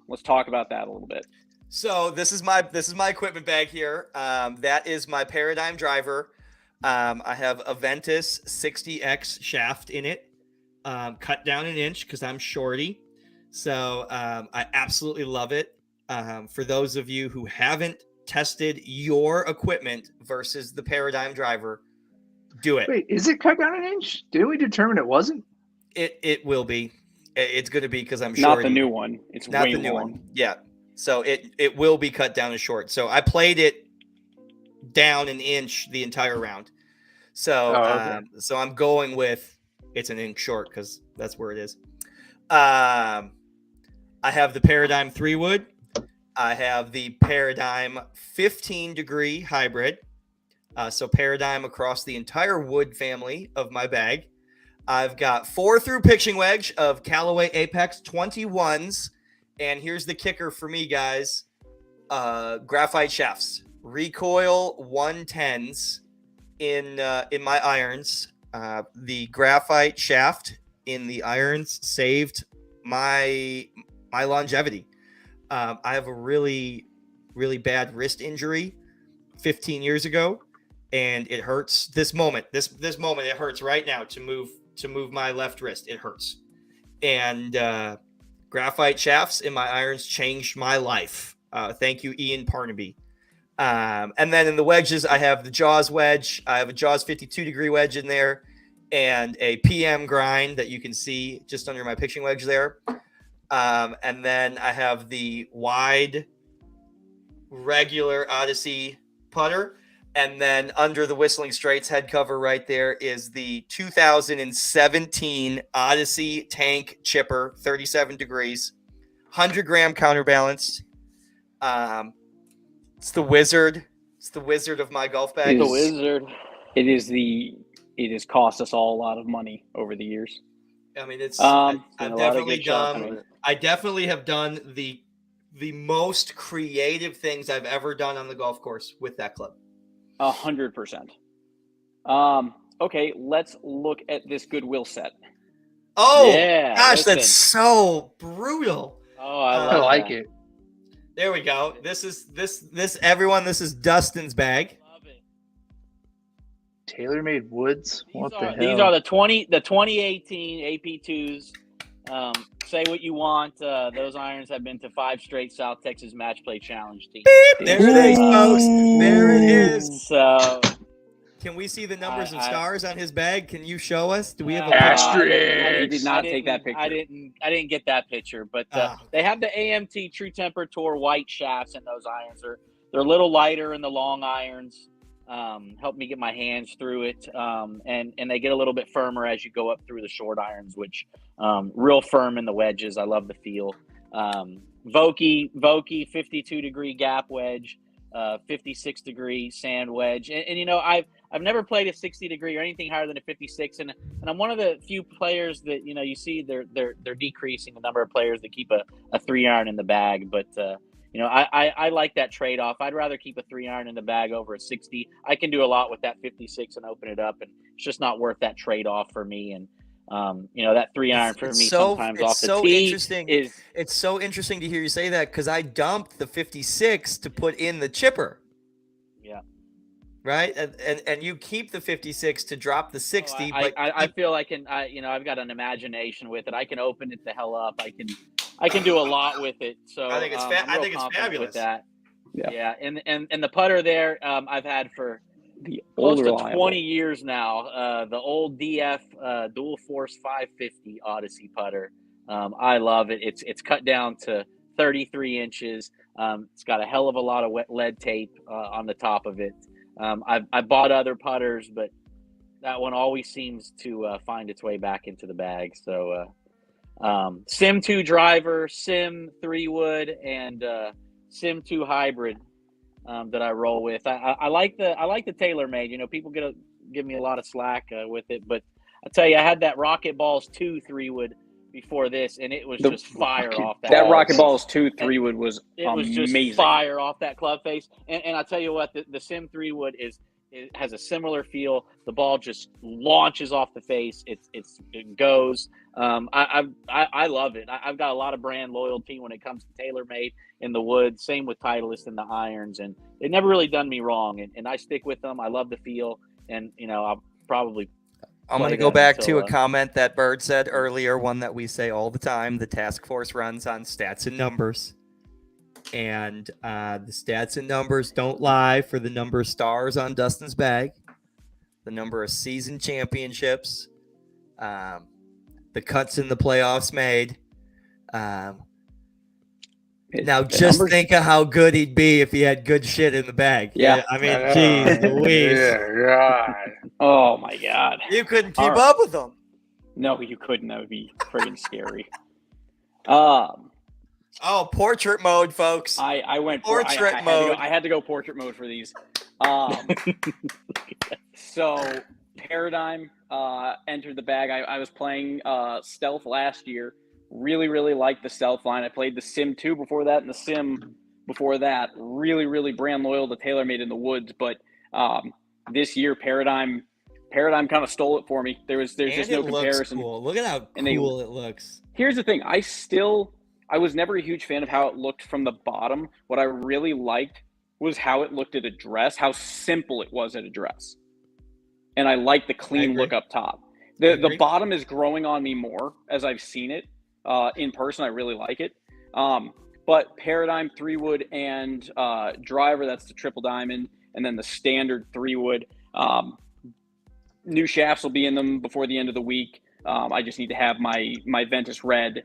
Let's talk about that a little bit. So this is my equipment bag here. That is my Paradigm driver. I have a Ventus 60X shaft in it, cut down an inch because I'm shorty. So I absolutely love it. For those of you who haven't tested your equipment versus the Paradigm driver, do it. Wait, is it cut down an inch? Didn't we determine it wasn't? It will be. It's going to be because I'm shorty. Not the new one. It's not way the new long. one. Yeah. So it will be cut down to short. So I played it down an inch the entire round. So okay. So I'm going with it's an inch short because that's where it is. I have the Paradigm 3-wood. I have the Paradigm 15-degree hybrid. So Paradigm across the entire wood family of my bag. I've got 4-through pitching wedge of Callaway Apex 21s. And here's the kicker for me, guys. Graphite shafts. Recoil 110s in my irons. The graphite shaft in the irons saved my longevity. I have a really, really bad wrist injury 15 years ago, and it hurts this moment. This moment, it hurts right now to move my left wrist. It hurts. And graphite shafts in my irons changed my life. Thank you, Ian Parnaby. And then in the wedges, I have the Jaws wedge. I have a Jaws 52-degree wedge in there and a PM grind that you can see just under my pitching wedge there. And then I have the wide regular Odyssey putter. And then under the Whistling Straits head cover right there is the 2017 Odyssey Tank Chipper, 37 degrees, 100-gram counterbalanced. It's the wizard. It's the wizard of my golf bag. The wizard. It has cost us all a lot of money over the years. I mean, it's I've definitely done. I definitely have done the most creative things I've ever done on the golf course with that club. 100%. Okay, let's look at this Goodwill set. Oh, yeah, gosh, that's so brutal. Oh, I like it. There we go. This is everyone. This is Dustin's bag. Love it. TaylorMade woods. These are the 2018 AP2s. Say what you want. Those irons have been to 5 straight South Texas Match Play Challenge teams. There it is, folks. There it is. So, can we see the numbers of stars on his bag? Can you show us? Do we have a asterisk? I did not take that picture. I didn't get that picture, but they have the AMT True Temper Tour white shafts in those irons. They're a little lighter in the long irons. Help me get my hands through it, and they get a little bit firmer as you go up through the short irons, which real firm in the wedges. I love the feel. Vokey 52-degree gap wedge, 56-degree sand wedge, and you know I've never played a 60-degree or anything higher than a 56, and I'm one of the few players that you see they're decreasing the number of players that keep a 3-iron in the bag, but. I like that trade-off. I'd rather keep a 3-iron in the bag over a 60. I can do a lot with that 56 and open it up, and it's just not worth that trade-off for me. And that 3-iron for me sometimes off the tee is. It's so interesting to hear you say that because I dumped the 56 to put in the chipper. Yeah. Right, and you keep the 56 to drop the 60. I feel I can. I've got an imagination with it. I can open it the hell up. I can do a lot with it. So I think it's fabulous with that. Yeah. And the putter there I've had for the close to 20 years now. The old DF Dual Force 550 Odyssey putter. I love it. It's cut down to 33 inches. It's got a hell of a lot of wet lead tape on the top of it. I bought other putters, but that one always seems to find its way back into the bag. So Sim 2 driver, Sim 3-wood, and Sim 2 hybrid that I roll with. I like the TaylorMade. People give me a lot of slack with it, but I tell you, I had that Rocket Balls 2 3-wood before this, and it was just fire off that. That Rocket Balls 2 3-wood was amazing. It was just fire off that club face. And I tell you what, the Sim 3-wood is it has a similar feel. The ball just launches off the face. It goes. I love it. I've got a lot of brand loyalty when it comes to TaylorMade in the wood. Same with Titleist and the irons, and it never really done me wrong. And I stick with them. I love the feel, and I'll probably. I'm going to go back to a comment that Bird said earlier, one that we say all the time. The task force runs on stats and numbers. And the stats and numbers don't lie for the number of stars on Dustin's bag, the number of season championships, the cuts in the playoffs made. Now, just think of how good he'd be if he had good shit in the bag. Yeah. I mean, geez Louise. Yeah, God. Oh, my God. You couldn't keep up with them. No, you couldn't. That would be friggin' scary. Oh, portrait mode, folks. I went portrait mode. I had to go portrait mode for these. So Paradigm entered the bag. I was playing Stealth last year. Really, really liked the Stealth line. I played the Sim 2 before that, and the Sim before that. Really, really brand loyal to TaylorMade in the woods. But this year, Paradigm kind of stole it for me. There's just no comparison. Cool. Look at how cool it looks. Here's the thing. I was never a huge fan of how it looked from the bottom. What I really liked was how it looked at a dress, how simple it was at a dress. And I like the clean look up top. The bottom is growing on me more as I've seen it in person. I really like it. But Paradigm 3-wood and driver, that's the triple diamond, and then the standard 3-wood. New shafts will be in them before the end of the week. I just need to have my Ventus Red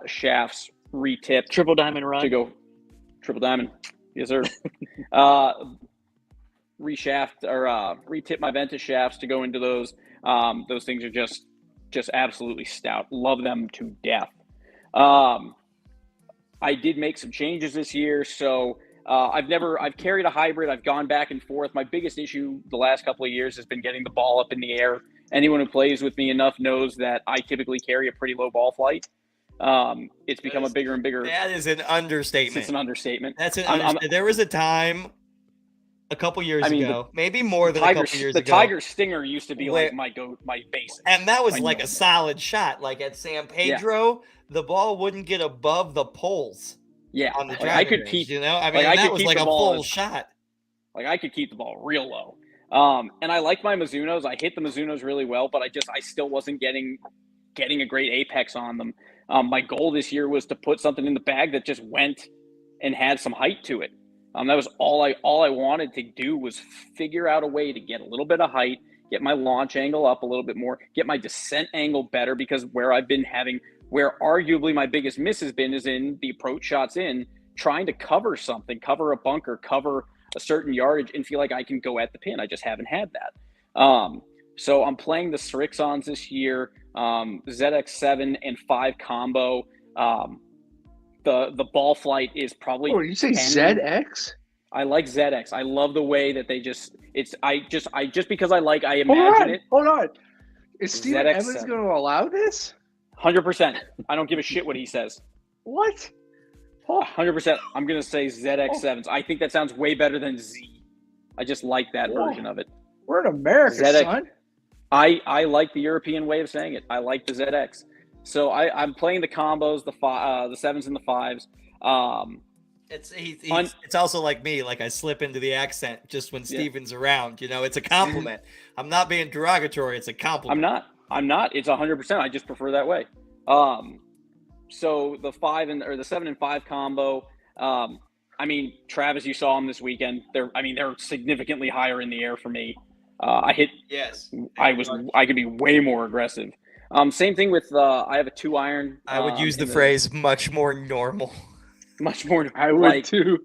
shafts retipped. Triple diamond run. To go triple diamond. Yes, sir. Reshaft or retip my Ventus shafts to go into those. Those things are just absolutely stout. Love them to death. I did make some changes this year, so I've carried a hybrid. I've gone back and forth. My biggest issue the last couple of years has been getting the ball up in the air. Anyone who plays with me enough knows that I typically carry a pretty low ball flight. It's become a bigger and bigger. That is an understatement. It's an understatement. That's an understatement. There was a time a couple years ago, maybe more than a couple years ago. The Tiger Stinger used to be like my basic. And that was like a solid shot. Like at San Pedro, the ball wouldn't get above the poles. Yeah. On the I could keep, I mean, that was like a full shot. Like I could keep the ball real low. And I like my Mizunos. I hit the Mizunos really well, but I still wasn't getting a great apex on them. My goal this year was to put something in the bag that just went and had some height to it. That was all I wanted to do was figure out a way to get a little bit of height, get my launch angle up a little bit more, get my descent angle better, because where arguably my biggest miss has been is in the approach shots trying to cover something, cover a bunker, cover a certain yardage and feel like I can go at the pin. I just haven't had that. So I'm playing the Srixons this year, ZX7 and 5 combo. The ball flight is probably. Oh, you say 10. ZX? I like ZX. I love the way that they just because I imagine it. Hold on. Is Steven Evans going to allow this? 100%. I don't give a shit what he says. What? 100%. I'm going to say ZX7s. I think that sounds way better than Z. I just like that version of it. We're in America, son. I like the European way of saying it. I like the ZX. So I'm playing the combos, the 7s and the 5s. It's also like me. Like I slip into the accent just when Steven's around. It's a compliment. I'm not being derogatory. It's a compliment. I'm not. It's 100%. I just prefer that way. So the 7 and 5 combo. I mean, Travis, you saw them this weekend. They're significantly higher in the air for me. Yes. I could be way more aggressive. Same thing with I have a 2-iron. I would use the phrase much more normal. Much more. I would too.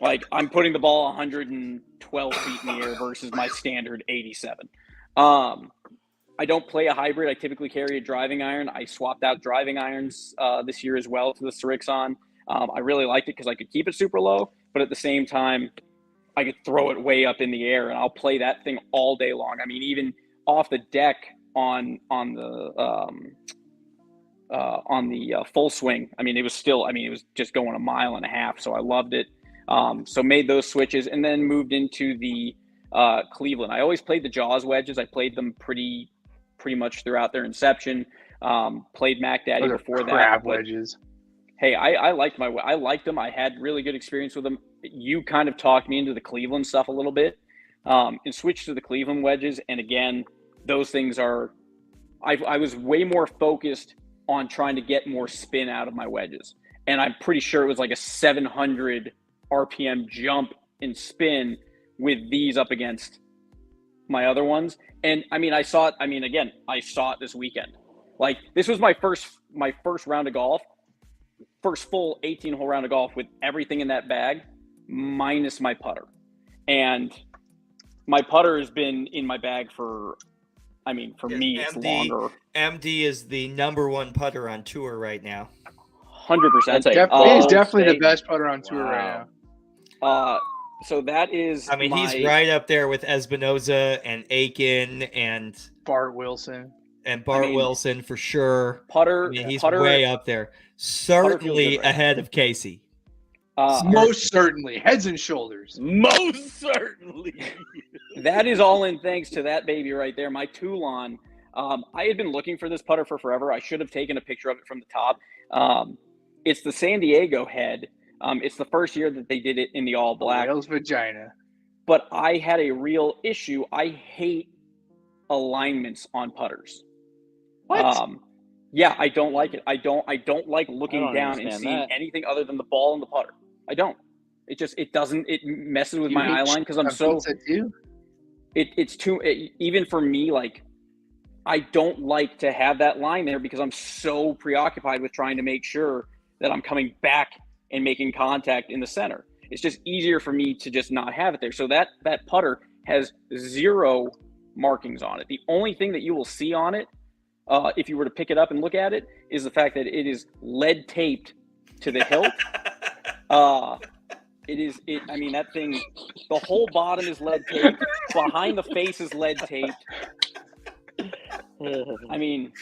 Like I'm putting the ball 112 feet in the air versus my standard 87. I don't play a hybrid. I typically carry a driving iron. I swapped out driving irons this year as well to the Srixon. I really liked it because I could keep it super low, but at the same time, I could throw it way up in the air, and I'll play that thing all day long. I mean, even off the deck on the full swing. I mean, it was just going 1.5 miles. So I loved it. So made those switches and then moved into the Cleveland. I always played the Jaws wedges. I played them pretty much throughout their inception. Played Mac Daddy before that. Crab wedges. Hey, I liked them. I had really good experience with them. You kind of talked me into the Cleveland stuff a little bit, and switched to the Cleveland wedges. And again, those things are. I was way more focused on trying to get more spin out of my wedges, and I'm pretty sure it was like a 700 RPM jump in spin with these up against my other ones. And I mean, I saw it this weekend. Like, this was my first round of golf, first full 18-hole round of golf with everything in that bag, minus my putter. And my putter has been in my bag for me, it's longer. MD is the number one putter on tour right now. 100%. He's definitely the best putter on tour right now. So that is. I mean, he's right up there with Espinoza and Aiken and Bart Wilson. Wilson for sure. Putter. He's way up there. Certainly ahead of Casey. Most certainly. Heads and shoulders. Most certainly. That is all in thanks to that baby right there, my Toulon. I had been looking for this putter for forever. I should have taken a picture of it from the top. It's the San Diego head. It's the first year that they did it in the all black. Whale's vagina. But I had a real issue. I hate alignments on putters. What? Yeah, I don't like it. I don't like looking down and seeing anything other than the ball and the putter. I don't. It messes with my eye line because I'm so. It's too. Even for me, like, I don't like to have that line there because I'm so preoccupied with trying to make sure that I'm coming back and making contact in the center. It's just easier for me to just not have it there. So that putter has 0 markings on it. The only thing that you will see on it, if you were to pick it up and look at it, is the fact that it is lead taped to the hilt. I mean, that thing, the whole bottom is lead taped. Behind the face is lead taped. I mean,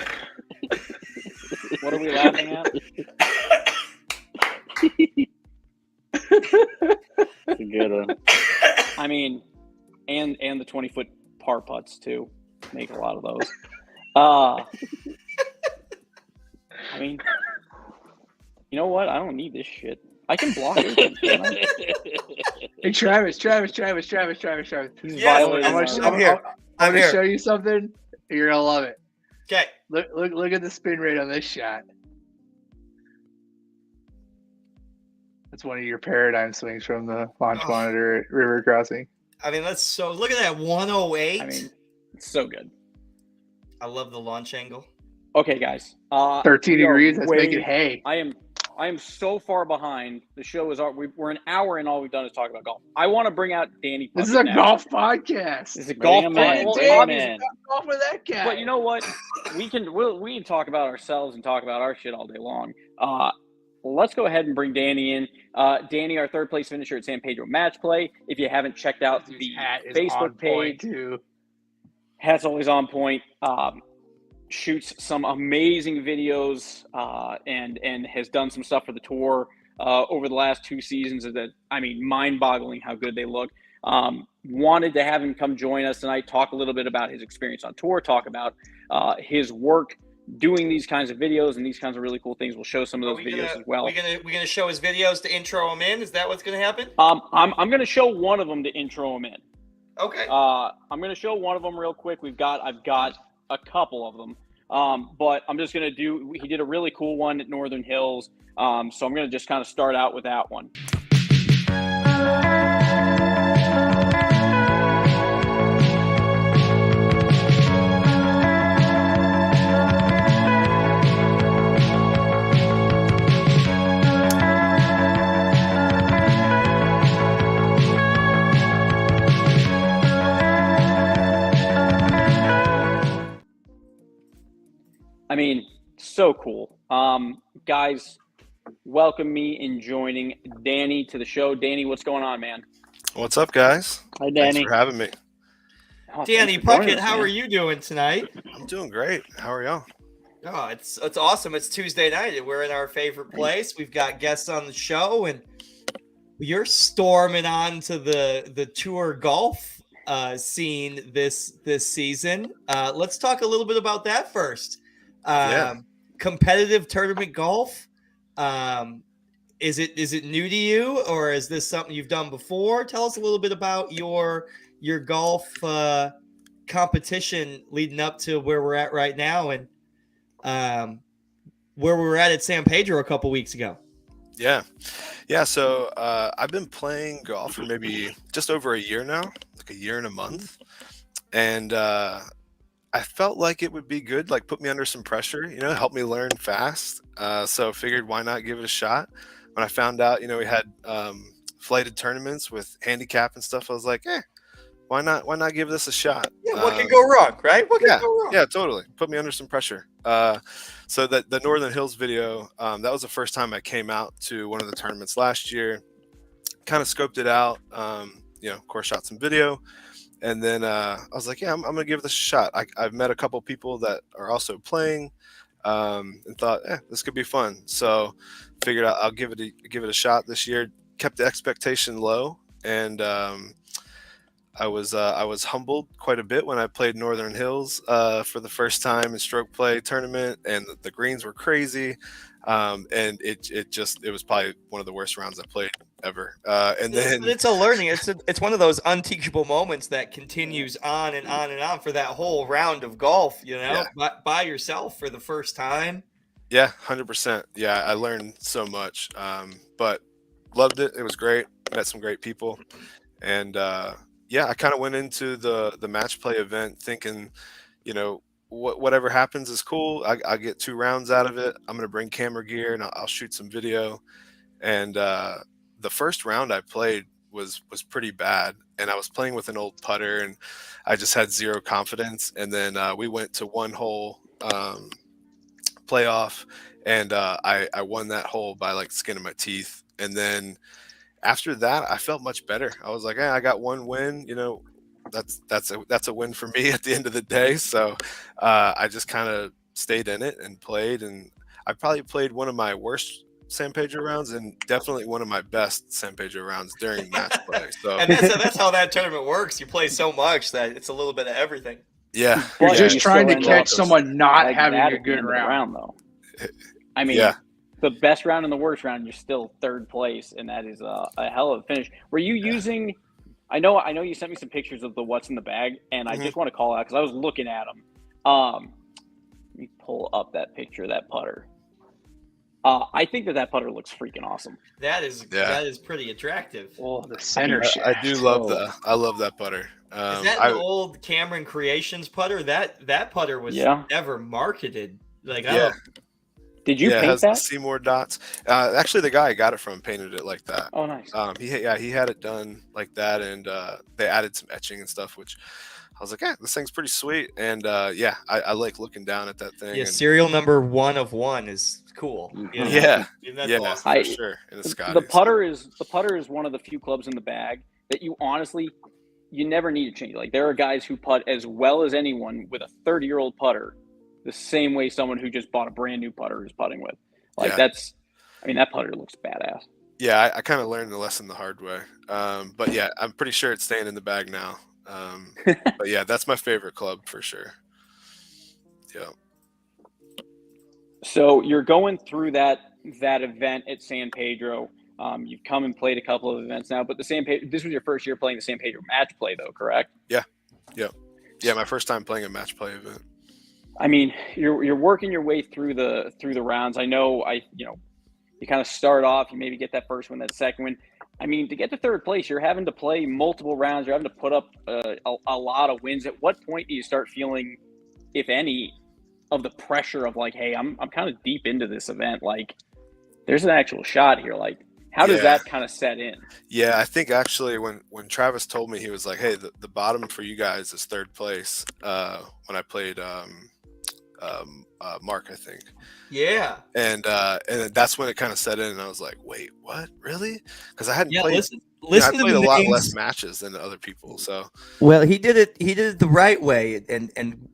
what are we laughing at? It's a good one. I mean, and the 20-foot par putts too. Make a lot of those. I mean, you know what? I don't need this shit. I can block it. Hey, Travis. He's violating. I'm here. I'm going to show you something. You're going to love it. Okay. Look at the spin rate on this shot. That's one of your paradigm swings from the launch monitor at River Crossing. I mean, look at that 108. I mean, it's so good. I love the launch angle. Okay, guys. 13 degrees. Let's make it hay. I am so far behind. The show is we're an hour and all we've done is talk about golf. I want to bring out Danny. This is a golf podcast. This is a golf podcast. Golf with that guy. But you know what? We can talk about ourselves and talk about our shit all day long. Let's go ahead and bring Danny in. Danny, our third place finisher at San Pedro Match Play. If you haven't checked out the Facebook page, hat's always on point. Shoots some amazing videos and has done some stuff for the tour over the last 2 seasons. Mind-boggling how good they look. Wanted to have him come join us tonight, talk a little bit about his experience on tour, talk about his work doing these kinds of videos and these kinds of really cool things. We'll show some of those videos as well. We're gonna show his videos to intro him in. Is that what's gonna happen? I'm gonna show one of them to intro him in. Okay. I'm gonna show one of them real quick. I've got a couple of them. But I'm just gonna he did a really cool one at Northern Hills. So I'm gonna just kind of start out with that one. I mean, so cool. Guys, welcome me in joining Danny to the show. Danny, what's going on, man? What's up, guys? Hi, Danny. Thanks for having me. Danny Puckett, how are you doing tonight? I'm doing great. How are y'all? Oh, it's awesome. It's Tuesday night and we're in our favorite place. We've got guests on the show and you're storming on to the tour golf scene this season. Let's talk a little bit about that first. Competitive tournament golf. Is it new to you, or is this something you've done before? Tell us a little bit about your golf competition leading up to where we're at right now, and where we were at San Pedro a couple weeks ago. Yeah. So I've been playing golf for maybe just over a year now, like a year and a month, and I felt like it would be good, like put me under some pressure, help me learn fast. So figured why not give it a shot. When I found out, we had flighted tournaments with handicap and stuff, I was like, why not give this a shot? Yeah, what can go wrong, right? What can go wrong? Yeah, totally. Put me under some pressure. So the Northern Hills video, that was the first time I came out to one of the tournaments last year. Kind of scoped it out, of course, shot some video. And then I was like, I'm going to give this a shot. I've met a couple people that are also playing, and thought, this could be fun. So figured out I'll give it a shot this year. Kept the expectation low, and I was humbled quite a bit when I played Northern Hills for the first time in stroke play tournament, and the greens were crazy, and it was probably one of the worst rounds I played ever. And then it's a learning. It's one of those unteachable moments that continues on and on and on for that whole round of golf. By yourself for the first time. Yeah, 100%. Yeah, I learned so much, but loved it. It was great. Met some great people, and I kind of went into the match play event thinking, whatever happens is cool. I get 2 rounds out of it. I'm going to bring camera gear and I'll shoot some video. And the first round I played was pretty bad. And I was playing with an old putter and I just had zero confidence. And then we went to 1 hole playoff, and I won that hole by like skin of my teeth. And then after that, I felt much better. I was like, I got 1 win. That's a win for me at the end of the day. So I just kind of stayed in it and played. And I probably played one of my worst San Pedro rounds and definitely one of my best San Pedro rounds during match play. So and that's how that tournament works. You play so much that it's a little bit of everything. Yeah. You're Well, just you trying to still catch end up someone not like having that a at the good end of the round. though. I mean, the best round and the worst round, you're still 3rd place, and that is a hell of a finish. Were you using? I know you sent me some pictures of the what's in the bag, and I just want to call out because I was looking at them. Let me pull up that picture of that putter. I think that putter looks freaking awesome. That is pretty attractive. Oh, the center I do love I love that putter. Is that an old Cameron Creations putter? That putter was never marketed. Did you paint that? Seymour dots. Actually, the guy I got it from painted it like that. Oh, nice. He had it done like that, and they added some etching and stuff, which I was like, this thing's pretty sweet. And I like looking down at that thing. Yeah, serial number 1 of 1 is cool. That's awesome. For sure. And the putter is one of the few clubs in the bag that you honestly never need to change. Like, there are guys who putt as well as anyone with a 30-year-old putter, the same way someone who just bought a brand new putter is putting with. That putter looks badass. Yeah, I kind of learned the lesson the hard way. But yeah, I'm pretty sure it's staying in the bag now. But yeah, that's my favorite club for sure. Yeah. So you're going through that event at San Pedro. You've come and played a couple of events now, but this was your first year playing the San Pedro match play, though, correct? Yeah. My first time playing a match play event. I mean, you're working your way through the rounds. I know, you kind of start off, you maybe get that first win, that second win. I mean, to get to 3rd place, you're having to play multiple rounds. You're having to put up a lot of wins. At what point do you start feeling, if any, of the pressure of like, hey, I'm kind of deep into this event. Like, there's an actual shot here. Like, how does that kind of set in? Yeah, I think actually when Travis told me, he was like, hey, the bottom for you guys is 3rd place. When I played Mark, I think. Yeah. And that's when it kind of set in, and I was like, wait, what? Really? Because I hadn't played. Listen I played a lot less matches than other people. So he did it the right way and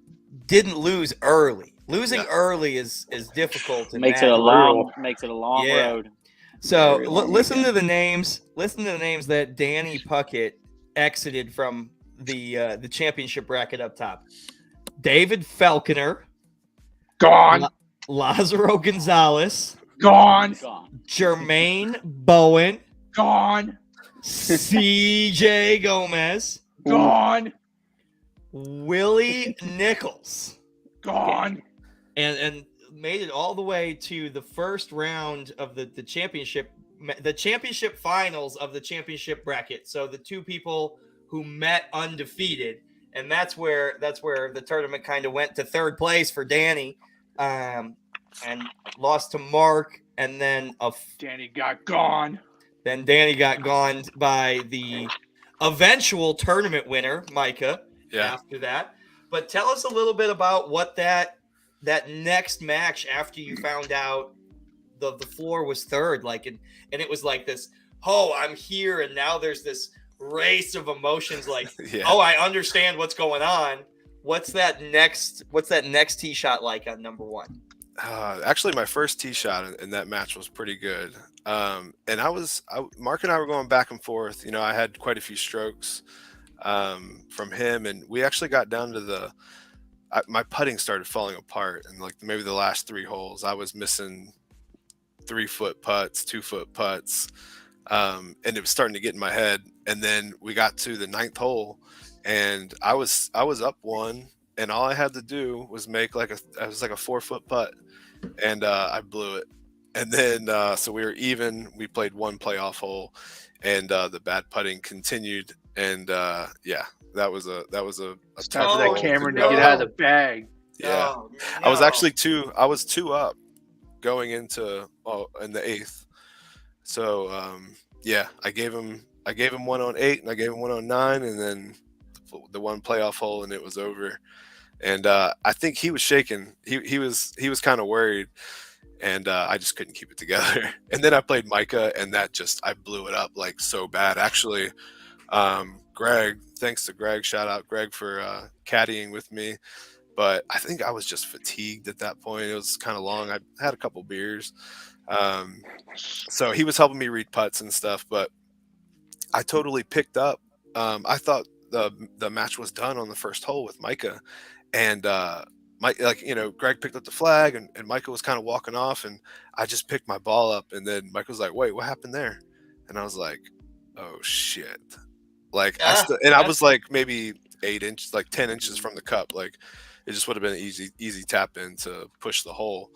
didn't lose early. Losing early is difficult. Makes it a long road. So listen to the names. Listen to the names that Danny Puckett exited from the championship bracket up top. David Falconer, Gone. Lazaro Gonzalez, Gone. Jermaine Bowen, Gone. CJ Gomez, Gone. Willie Nichols, Gone. and made it all the way to the first round of the championship finals of the championship bracket. So the two people who met undefeated, and that's where the tournament kind of went to third place for Danny, and lost to Mark, and then Danny got gone. Then Danny got gone by the eventual tournament winner, Micah. Yeah. After that, but tell us a little bit about what that next match after you found out the floor was third, like, and it was like this. Oh, I'm here, and now there's this race of emotions. Like, Yeah. Oh, I understand what's going on. What's that next tee shot like on number one? Actually, my first tee shot in that match was pretty good. And Mark and I were going back and forth. I had quite a few strokes from him, and we actually got down to my putting started falling apart, and like maybe the last 3 holes I was missing 3-foot putts, 2-foot putts, and it was starting to get in my head. And then we got to the 9th hole, and I was up 1, and all I had to do was make like a 4-foot putt, and I blew it. And then so we were even. We played 1 playoff hole, and the bad putting continued. And that was a It's time for Oh, that Cameron no. to get out of the bag. yeah. Oh, I was no. actually 2 up going into in the 8th. So I gave him 1 on 8, and I gave him 1 on 9, and then the 1 playoff hole, and it was over. And I think he was shaking. He was kind of worried, and I just couldn't keep it together. And then I played Micah, and I blew it up like so bad. Actually, Greg, thanks to Greg, shout out Greg for caddying with me. But I think I was just fatigued at that point. It was kind of long. I had a couple beers. So he was helping me read putts and stuff, but I totally picked up. I thought the match was done on the first hole with Micah, and Greg picked up the flag, and Micah was kind of walking off, and I just picked my ball up, and then Micah was like, "Wait, what happened there?" And I was like, "Oh shit!" Like I was like maybe 8 inches, like 10 inches from the cup, like. It just would have been an easy tap in to push the hole.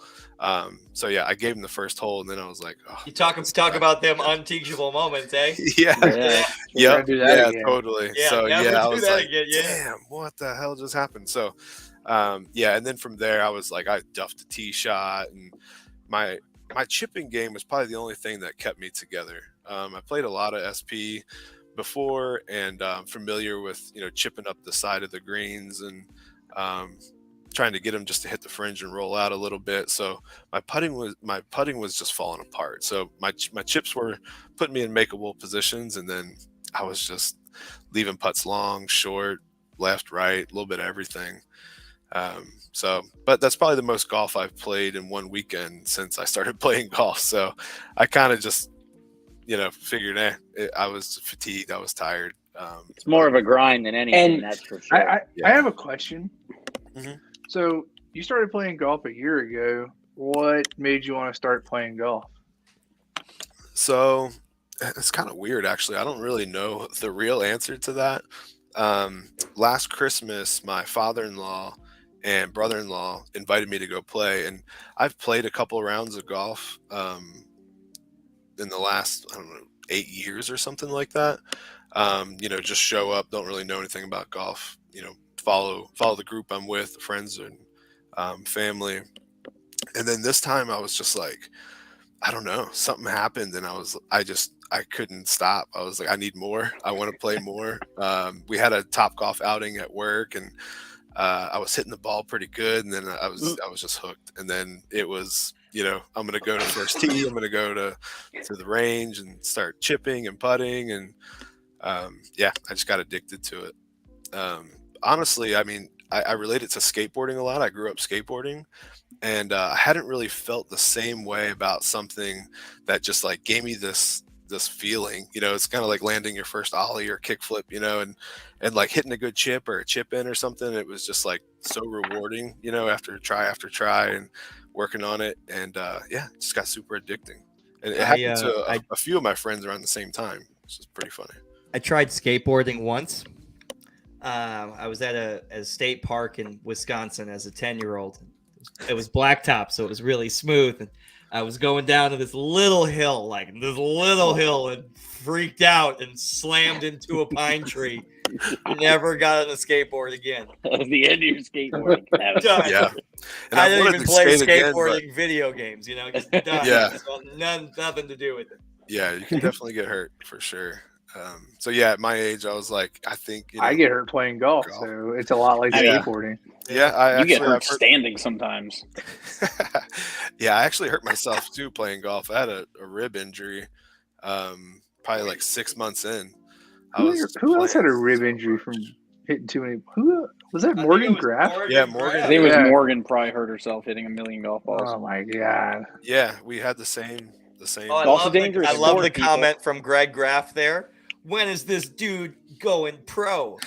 So yeah, I gave him the first hole, and then I was like, oh, You talk about them unteachable moments, eh? yeah, We're gonna do that again. totally. Yeah, So never I do was that like, again, yeah. damn, what the hell just happened? So and then from there, I was like, I duffed a tee shot, and my chipping game was probably the only thing that kept me together. I played a lot of SP before, and familiar with chipping up the side of the greens and trying to get them just to hit the fringe and roll out a little bit. So my putting was just falling apart. So my chips were putting me in makeable positions, and then I was just leaving putts long, short, left, right, a little bit of everything. But that's probably the most golf I've played in one weekend since I started playing golf. So I kind of just figured, I was fatigued, I was tired. It's more of a grind than anything, And that's for sure. I have a question. Mhm. So you started playing golf a year ago. What made you want to start playing golf? So it's kind of weird, actually. I don't really know the real answer to that. Last Christmas, my father-in-law and brother-in-law invited me to go play, and I've played a couple rounds of golf in the last, 8 years or something like that. Just show up, don't really know anything about golf, follow the group I'm with, friends and family. And then this time I was just like, I don't know, something happened, and I couldn't stop. I was like, I need more. I want to play more. We had a Top Golf outing at work, and I was hitting the ball pretty good, and then I was just hooked. And then it was, I'm going to go to first tee. I'm going to go to the range and start chipping and putting, and I just got addicted to it. Honestly, I relate it to skateboarding a lot. I grew up skateboarding, and I hadn't really felt the same way about something that just like gave me this this feeling, it's kind of like landing your first ollie or kickflip, and like hitting a good chip or a chip in or something. It was just like so rewarding, after try and working on it. And it just got super addicting. And it happened to a few of my friends around the same time, which is pretty funny. I tried skateboarding once. I was at a state park in Wisconsin as a 10-year-old. It was blacktop, so it was really smooth. And I was going down to this little hill, and freaked out and slammed into a pine tree. Never got on a skateboard again. That was the end of your skateboarding. Yeah. And I didn't even play skateboarding again, video games, Just done. Yeah. So nothing to do with it. Yeah, you can definitely get hurt for sure. So yeah, at my age, I was like, I think I get hurt playing golf, so it's a lot like Yeah. skateboarding. Yeah, You get hurt standing sometimes. Yeah, I actually hurt myself too playing golf. I had a rib injury, probably like 6 months in. Who else had a rib injury from hitting too many? Who was that? Morgan Graff? Yeah, Morgan. I think it was Yeah. Morgan probably hurt herself hitting a million golf balls. Oh my god! Yeah, we had the same. Oh, Golf's a dangerous I love sport, the people. comment from Greg Graff there. When is this dude going pro?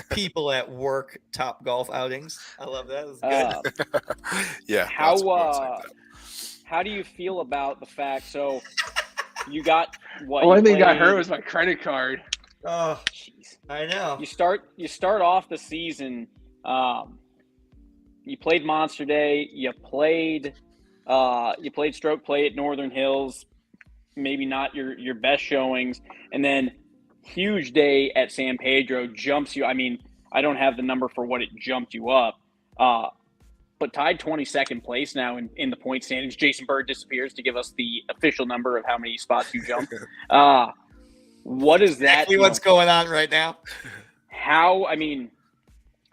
People at work, top golf outings. I love that. That's good. Yeah. How lots of quotes like that. how do you feel about the fact? So you got what? Only you thing got played- hurt was my credit card. Oh, Jeez. I know. You start off the season. You played Monster Day. You played Stroke Play at Northern Hills. Maybe not your best showings, and then huge day at San Pedro jumps you. I mean, I don't have the number for what it jumped you up, but tied 22nd place now in the point standings. Jason Bird disappears to give us the official number of how many spots you jumped. What is that? Exactly what's going on right now. How, I mean,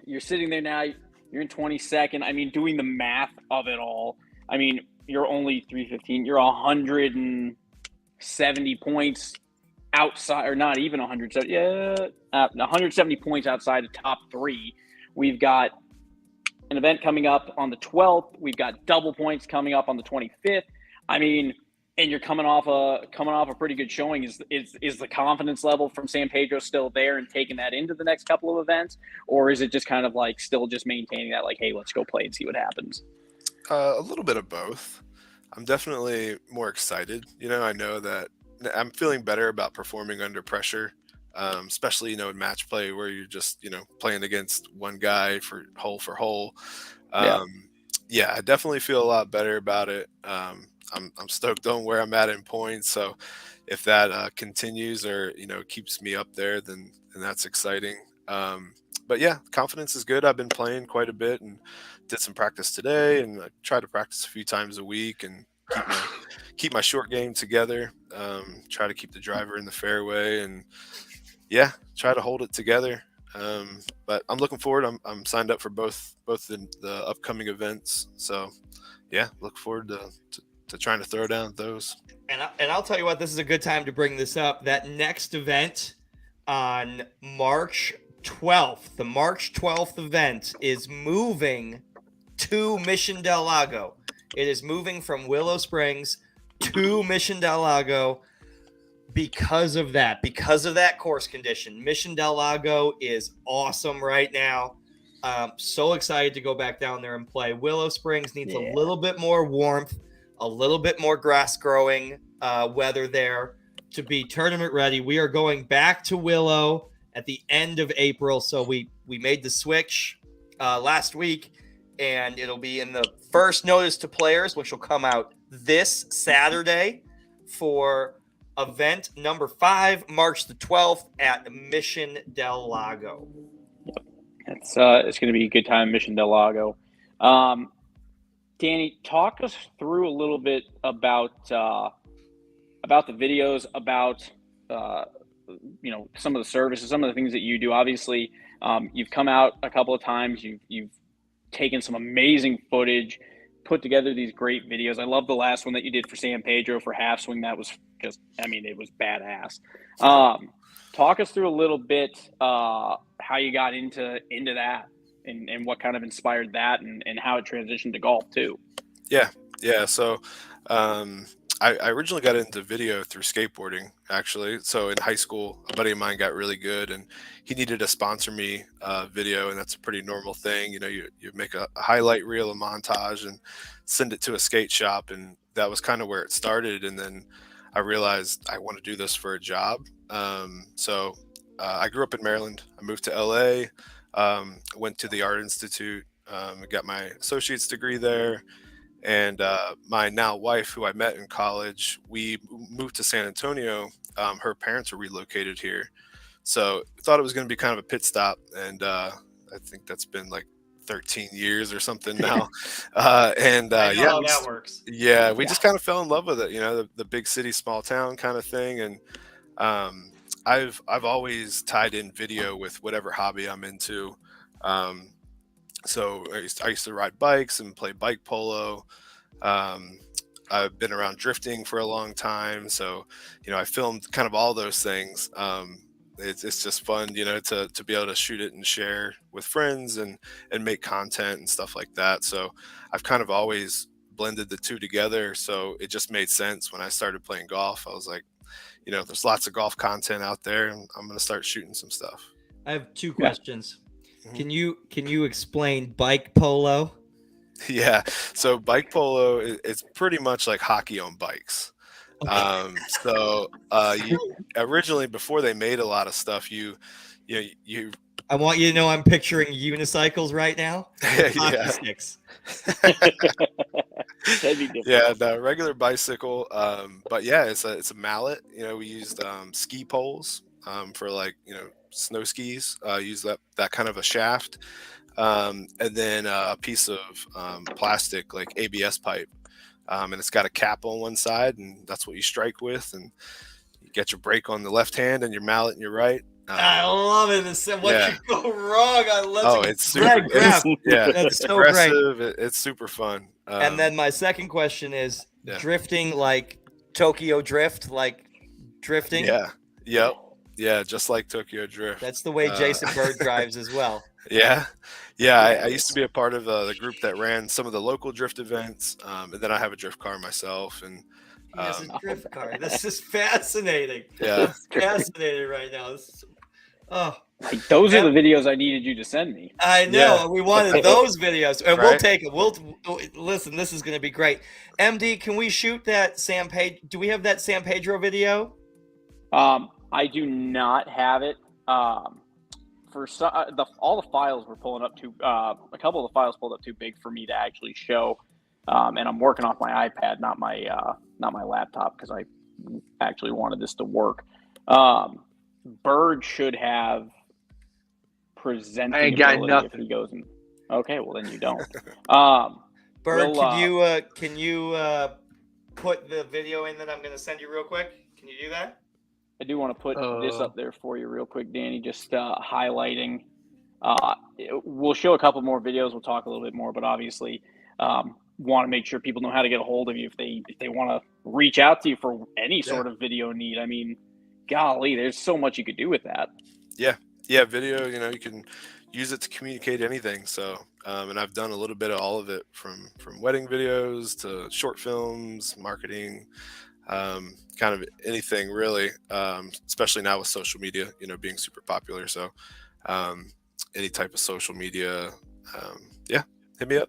you're sitting there now, you're in 22nd. I mean, doing the math of it all, I mean, you're only 315. You're 170 points outside, or not even 170. 170 points outside the top three. We've got an event coming up on the 12th. We've got double points coming up on the 25th. I mean, and you're coming off a pretty good showing. Is the confidence level from San Pedro still there and taking that into the next couple of events, or is it just kind of like still just maintaining that, like, hey, let's go play and see what happens? A little bit of both. I'm definitely more excited. I know that I'm feeling better about performing under pressure, especially, in match play where you're just, playing against one guy for hole. Yeah, I definitely feel a lot better about it. I'm stoked on where I'm at in points. So if that continues or, keeps me up there, then that's exciting. But yeah, confidence is good. I've been playing quite a bit and did some practice today, and I try to practice a few times a week and keep my short game together. Try to keep the driver in the fairway and try to hold it together. But I'm looking forward. I'm signed up for both the upcoming events. So yeah, look forward to trying to throw down those. And I'll tell you what, this is a good time to bring this up. That next event on March 12th, the March 12th event is moving to Mission Del Lago. It is moving from Willow Springs to Mission Del Lago because of that course condition. Mission Del Lago is awesome right now. So excited to go back down there and play. Willow Springs needs a little bit more warmth, a little bit more grass growing weather there to be tournament ready. We are going back to Willow at the end of April. So we made the switch last week, and it'll be in the First notice to players, which will come out this Saturday for event number 5, March the 12th at Mission Del Lago. It's going to be a good time in Mission Del Lago. Danny, talk us through a little bit about the videos, about some of the services, some of the things that you do. Obviously, you've come out a couple of times. You've taken some amazing footage, put together these great videos. I love the last one that you did for San Pedro for half swing. That was just, it was badass. Talk us through a little bit how you got into that and what kind of inspired that and how it transitioned to golf too. Yeah. So I originally got into video through skateboarding, actually. So in high school, a buddy of mine got really good, and he needed to sponsor me video, and that's a pretty normal thing. You know, you make a highlight reel, a montage, and send it to a skate shop, and that was kind of where it started. And then I realized I want to do this for a job. So I grew up in Maryland. I moved to LA, went to the Art Institute, got my associate's degree there. And my now wife, who I met in college, we moved to San Antonio. Her parents were relocated here. So I thought it was going to be kind of a pit stop. And I think that's been like 13 years or something now. How that works. Yeah, we just kind of fell in love with it, you know, the big city, small town kind of thing. And I've always tied in video with whatever hobby I'm into. So I used to ride bikes and play bike polo. I've been around drifting for a long time. So, you know, I filmed kind of all those things. It's just fun, you know, to be able to shoot it and share with friends and make content and stuff like that. So I've kind of always blended the two together. So it just made sense when I started playing golf. I was like, you know, there's lots of golf content out there, and I'm going to start shooting some stuff. I have two questions. Can you explain bike polo? Yeah. So bike polo it's pretty much like hockey on bikes. Okay. So originally, before they made a lot of stuff, you I want you to know I'm picturing unicycles right now. Yeah. Sticks. Yeah, the regular bicycle. But yeah, it's a mallet. You know, we used ski poles for, like, you know, snow skis. Use that kind of a shaft, and then a piece of plastic, like ABS pipe, and it's got a cap on one side, and that's what you strike with, and you get your brake on the left hand and your mallet in your right. I love it. What could go wrong? I love it. It's super. That's so great. It's super fun. And then my second question is drifting, like Tokyo Drift, like drifting. Yeah. Yep. Yeah, just like Tokyo Drift. That's the way Jason Bird drives as well. Yeah. I used to be a part of the group that ran some of the local drift events, and then I have a drift car myself. And he has a drift car. This is fascinating. Yeah, fascinating right now. Those are the videos I needed you to send me. I know. Yeah. We wanted those videos, and we'll take it. We'll listen. This is going to be great. MD, can we shoot that San Pedro? Do we have that San Pedro video? I do not have it. For all the files were pulling up too. A couple of the files pulled up too big for me to actually show. And I'm working off my iPad, not my laptop, because I actually wanted this to work. Bird should have presenting I ain't got nothing. if he goes in. Okay, well then you don't. Bird, can you put the video in that I'm going to send you real quick? Can you do that? I do want to put this up there for you real quick, Danny, just highlighting. We'll show a couple more videos. We'll talk a little bit more, but obviously want to make sure people know how to get a hold of you if they want to reach out to you for any sort of video need. I mean, golly, there's so much you could do with that. Yeah, video, you know, you can use it to communicate anything. So, and I've done a little bit of all of it, from wedding videos to short films, marketing, kind of anything really, especially now with social media, you know, being super popular. So any type of social media, hit me up,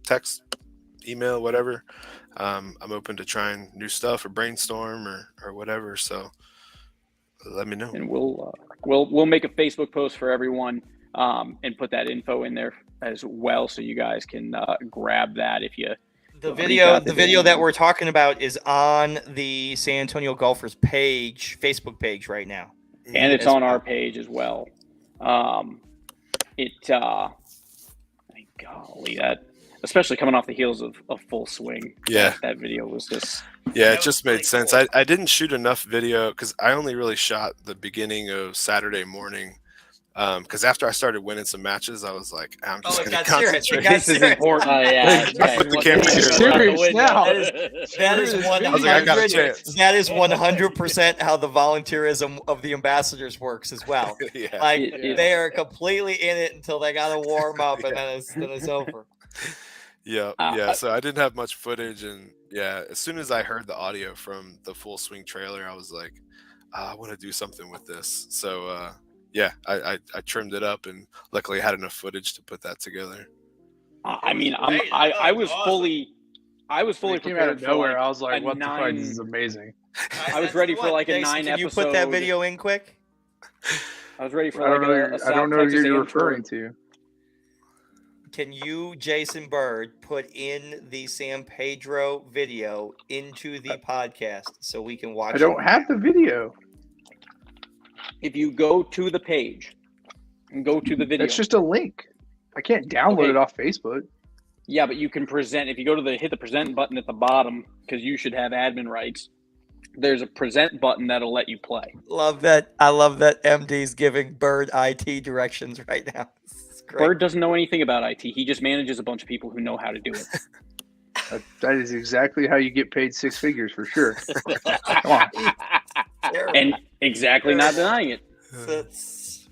text, email, whatever. I'm open to trying new stuff or brainstorm or whatever. So let me know. And we'll make a Facebook post for everyone, and put that info in there as well, so you guys can grab that if you. The video that we're talking about is on the San Antonio Golfers page, Facebook page right now, and it's on our page as well. Golly, that, especially coming off the heels of Full Swing. Yeah, that video was just. Yeah, it just made sense. Cool. I didn't shoot enough video because I only really shot the beginning of Saturday morning. Because after I started winning some matches, I was like, I'm just going to concentrate. This is important. I put the camera here. That is 100%. That is 100% how the volunteerism of the ambassadors works as well. They are completely in it until they got to warm up, and then it's over. Yeah. So I didn't have much footage, and yeah, as soon as I heard the audio from the Full Swing trailer, I was like, I want to do something with this. So yeah, I trimmed it up, and luckily I had enough footage to put that together. I mean, great. I was Awesome. fully It came out of nowhere. I was like, "What the fuck? This is amazing." I was ready for like a Jason, 9 can you put that episode- video in quick? I was ready for I like don't know. a I South don't know who Texas you're intro. referring to. Can you, Jason Bird, put in the San Pedro video into the podcast so we can watch I don't have the video. If you go to the page and go to the video, It's just a link. I can't download Okay. it off Facebook. yeah, but you can present. If you go to hit the present button at the bottom, because you should have admin rights. There's a present button that'll let you play. Love that. I love that MD's giving Bird IT directions right now. This is great. Bird doesn't know anything about IT. He just manages a bunch of people who know how to do it. That is exactly how you get paid 6 figures for sure. Come on. And exactly not denying it. That's-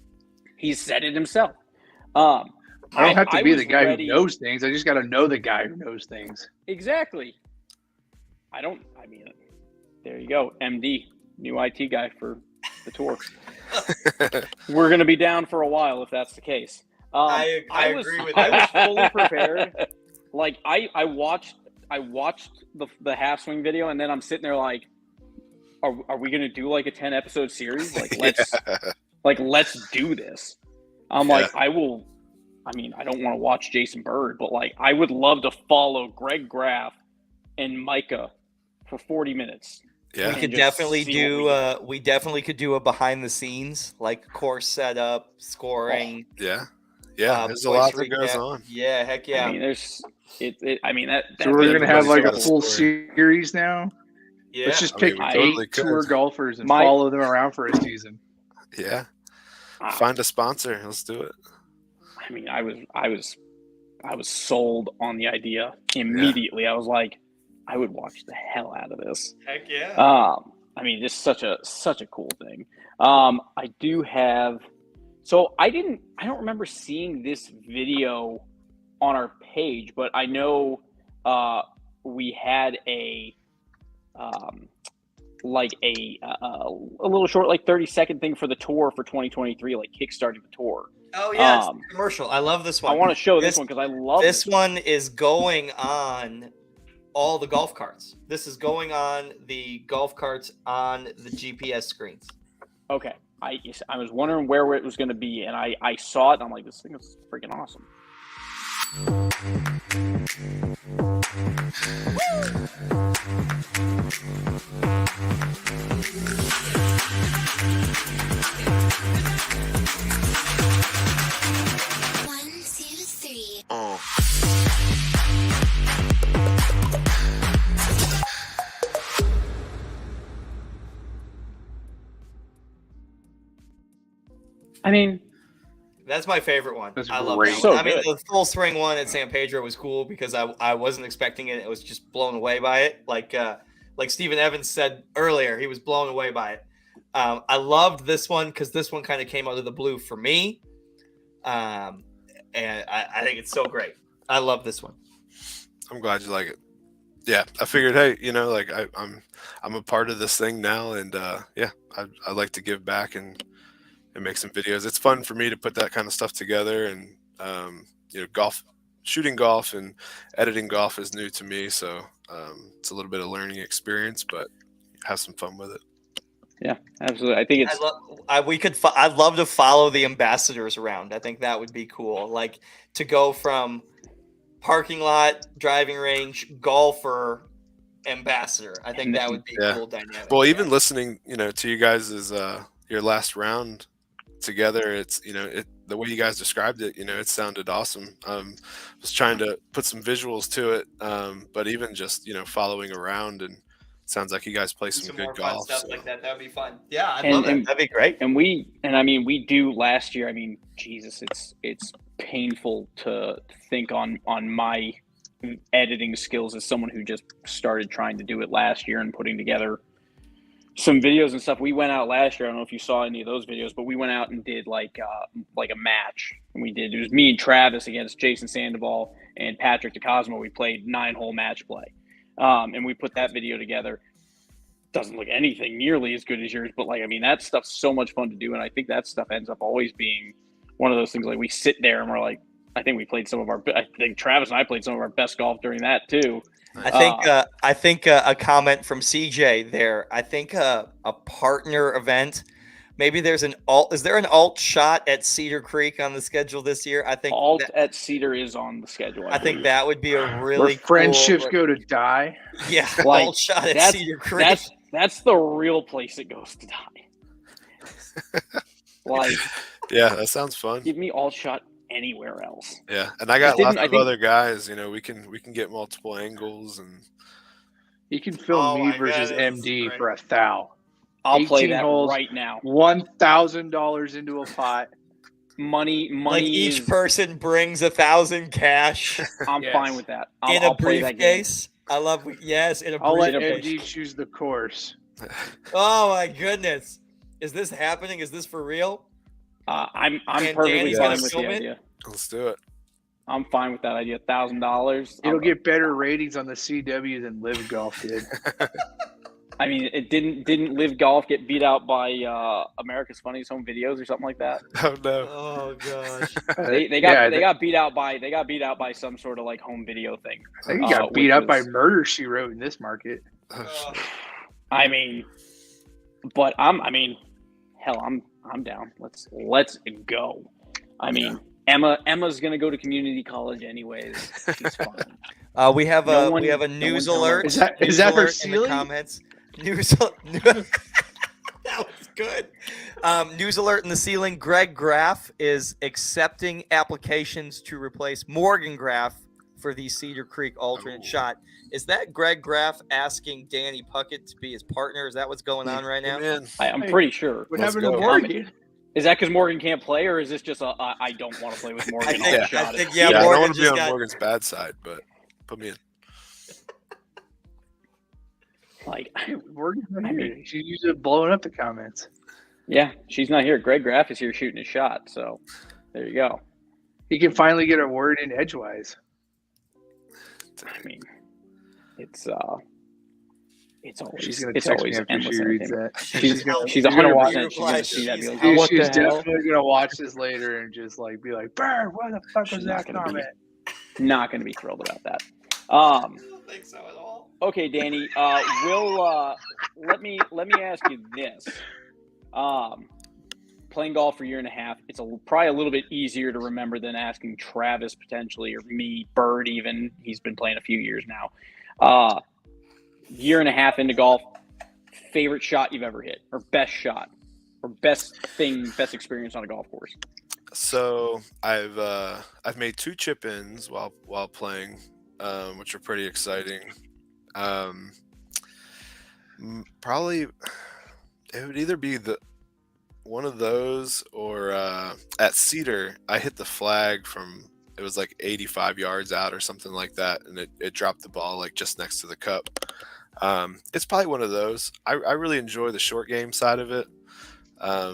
He said it himself. I don't have to be was the guy ready- who knows things. I just got to know the guy who knows things. Exactly. I mean, there you go. MD, new IT guy for the tour. We're going to be down for a while if that's the case. I was, agree with I was that. fully prepared. Like I watched the half swing video, and then I'm sitting there like, are we going to do like a 10 episode series? Like let's do this. I'm like, I will. I mean, I don't want to watch Jason Bird, but like, I would love to follow Greg Graff and Micah for 40 minutes. Yeah. We And could just definitely see do. what We definitely could do a behind the scenes, like course setup, scoring. Yeah. There's a voice lot that goes recap. on. Yeah, heck yeah. I mean, there's it. I mean that. So we're going to have like a everybody's got a full story. series now. yeah. Let's just I mean, pick we 8 totally could. tour golfers and My- follow them around for a season. Yeah. Ah. Find a sponsor. Let's do it. I mean, I was sold on the idea immediately. I was like, I would watch the hell out of this. Heck yeah. I mean, just such a cool thing. I do have. So I don't remember seeing this video on our page, but I know we had a like a little short, like 30-second thing for the tour for 2023, like kickstarting the tour. Oh yeah, it's the commercial. I love this one. I want to show this This- one because I love This one is going on all the golf carts. This is going on the golf carts on the GPS screens. Okay, I was wondering where it was going to be, and I saw it, and I'm like, this thing is freaking awesome. One, two, three. I mean, That's my favorite one. That's I love great. that So one. I mean, good. the full swing one at San Pedro was cool because I wasn't expecting it. I was just blown away by it. Like Stephen Evans said earlier, he was blown away by it. I loved this one because this one kind of came out of the blue for me. And I think it's so great. I love this one. I'm glad you like it. Yeah, I figured, hey, like I'm a part of this thing now, and I like to give back and make some videos. It's fun for me to put that kind of stuff together, and shooting golf and editing golf is new to me, so it's a little bit of learning experience, but have some fun with it. yeah, absolutely. I think it's I'd love to follow the ambassadors around. I think that would be cool. Like to go from parking lot, driving range, golfer, ambassador. I think that would be a Yeah. cool dynamic. Well, even listening, to you guys' your last round together, it's the way you guys described it, it sounded awesome. Was trying to put some visuals to it, but even just following around, and it sounds like you guys play some more good fun golf. stuff so- like that. That'd be fun. Yeah, I'd And- love that. and- That'd be great. and we do last year. I mean, Jesus, it's painful to think on my editing skills as someone who just started trying to do it last year and putting together some videos and stuff. We went out last year. I don't know if you saw any of those videos, but we went out and did like a match. And it was me and Travis against Jason Sandoval and Patrick DeCosmo. We played 9-hole match play. And we put that video together. Doesn't look anything nearly as good as yours, but that stuff's so much fun to do. And I think that stuff ends up always being one of those things, like we sit there and we're like, I think Travis and I played some of our best golf during that too. I think a comment from CJ there. I think a partner event. Maybe there's an alt. Is there an alt shot at Cedar Creek on the schedule this year? I think alt at Cedar is on the schedule. I think that would be a really where friendships go to die. Yeah, alt shot at Cedar Creek. That's the real place it goes to die. Yeah, that sounds fun. Give me alt shot anywhere else. Yeah, and I got lots of other guys. We can get multiple angles, and you can film me versus MD for $1,000. I'll play that right now. $1,000 into a pot. Money. Like each person brings $1,000 cash. I'm fine with that. In a briefcase. I love. Yes, in a briefcase. I'll let MD choose the course. Oh my goodness! Is this happening? Is this for real? I'm perfectly fine with the idea. Let's do it. I'm fine with that idea. $1,000. It'll get better ratings on the CW than Live Golf did. It didn't Live Golf get beat out by America's Funniest Home Videos or something like that? Oh no! Oh gosh! they got beat out by some sort of like home video thing. I think he got beat up by Murder She Wrote in this market. But I'm down. Let's go. Emma's gonna go to community college anyways. She's fine. We have a news alert. Is that her ceiling? In the comments. That was good. News alert in the ceiling. Greg Graff is accepting applications to replace Morgan Graff for the Cedar Creek alternate shot. Is that Greg Graff asking Danny Puckett to be his partner? Is that what's going on right now? I'm pretty sure. What happened to Morgan? Is that because Morgan can't play, or is this just I don't want to play with Morgan? I think I don't want to be on Morgan's bad side, but put me in. Morgan's not here. She's usually blowing up the comments. Yeah, she's not here. Greg Graff is here shooting a shot. So there you go. He can finally get a word in edgewise. It's always she's gonna text me after she reads that. She's 100%. She's gonna see that. She's definitely gonna watch this later and just be like, "Bird, what the fuck was that comment?" Not gonna be thrilled about that. I don't think so at all. Okay, Danny. Let me ask you this. Playing golf for a year and a half, it's probably a little bit easier to remember than asking Travis potentially, or me, Bird even. He's been playing a few years now. Year and a half into golf, favorite shot you've ever hit, or best shot, or best experience on a golf course? So I've made 2 chip-ins while playing, which are pretty exciting. Probably it would either be one of those or at Cedar, I hit the flag from, it was like 85 yards out or something like that, and it dropped the ball like just next to the cup. It's probably one of those. I really enjoy the short game side of it. I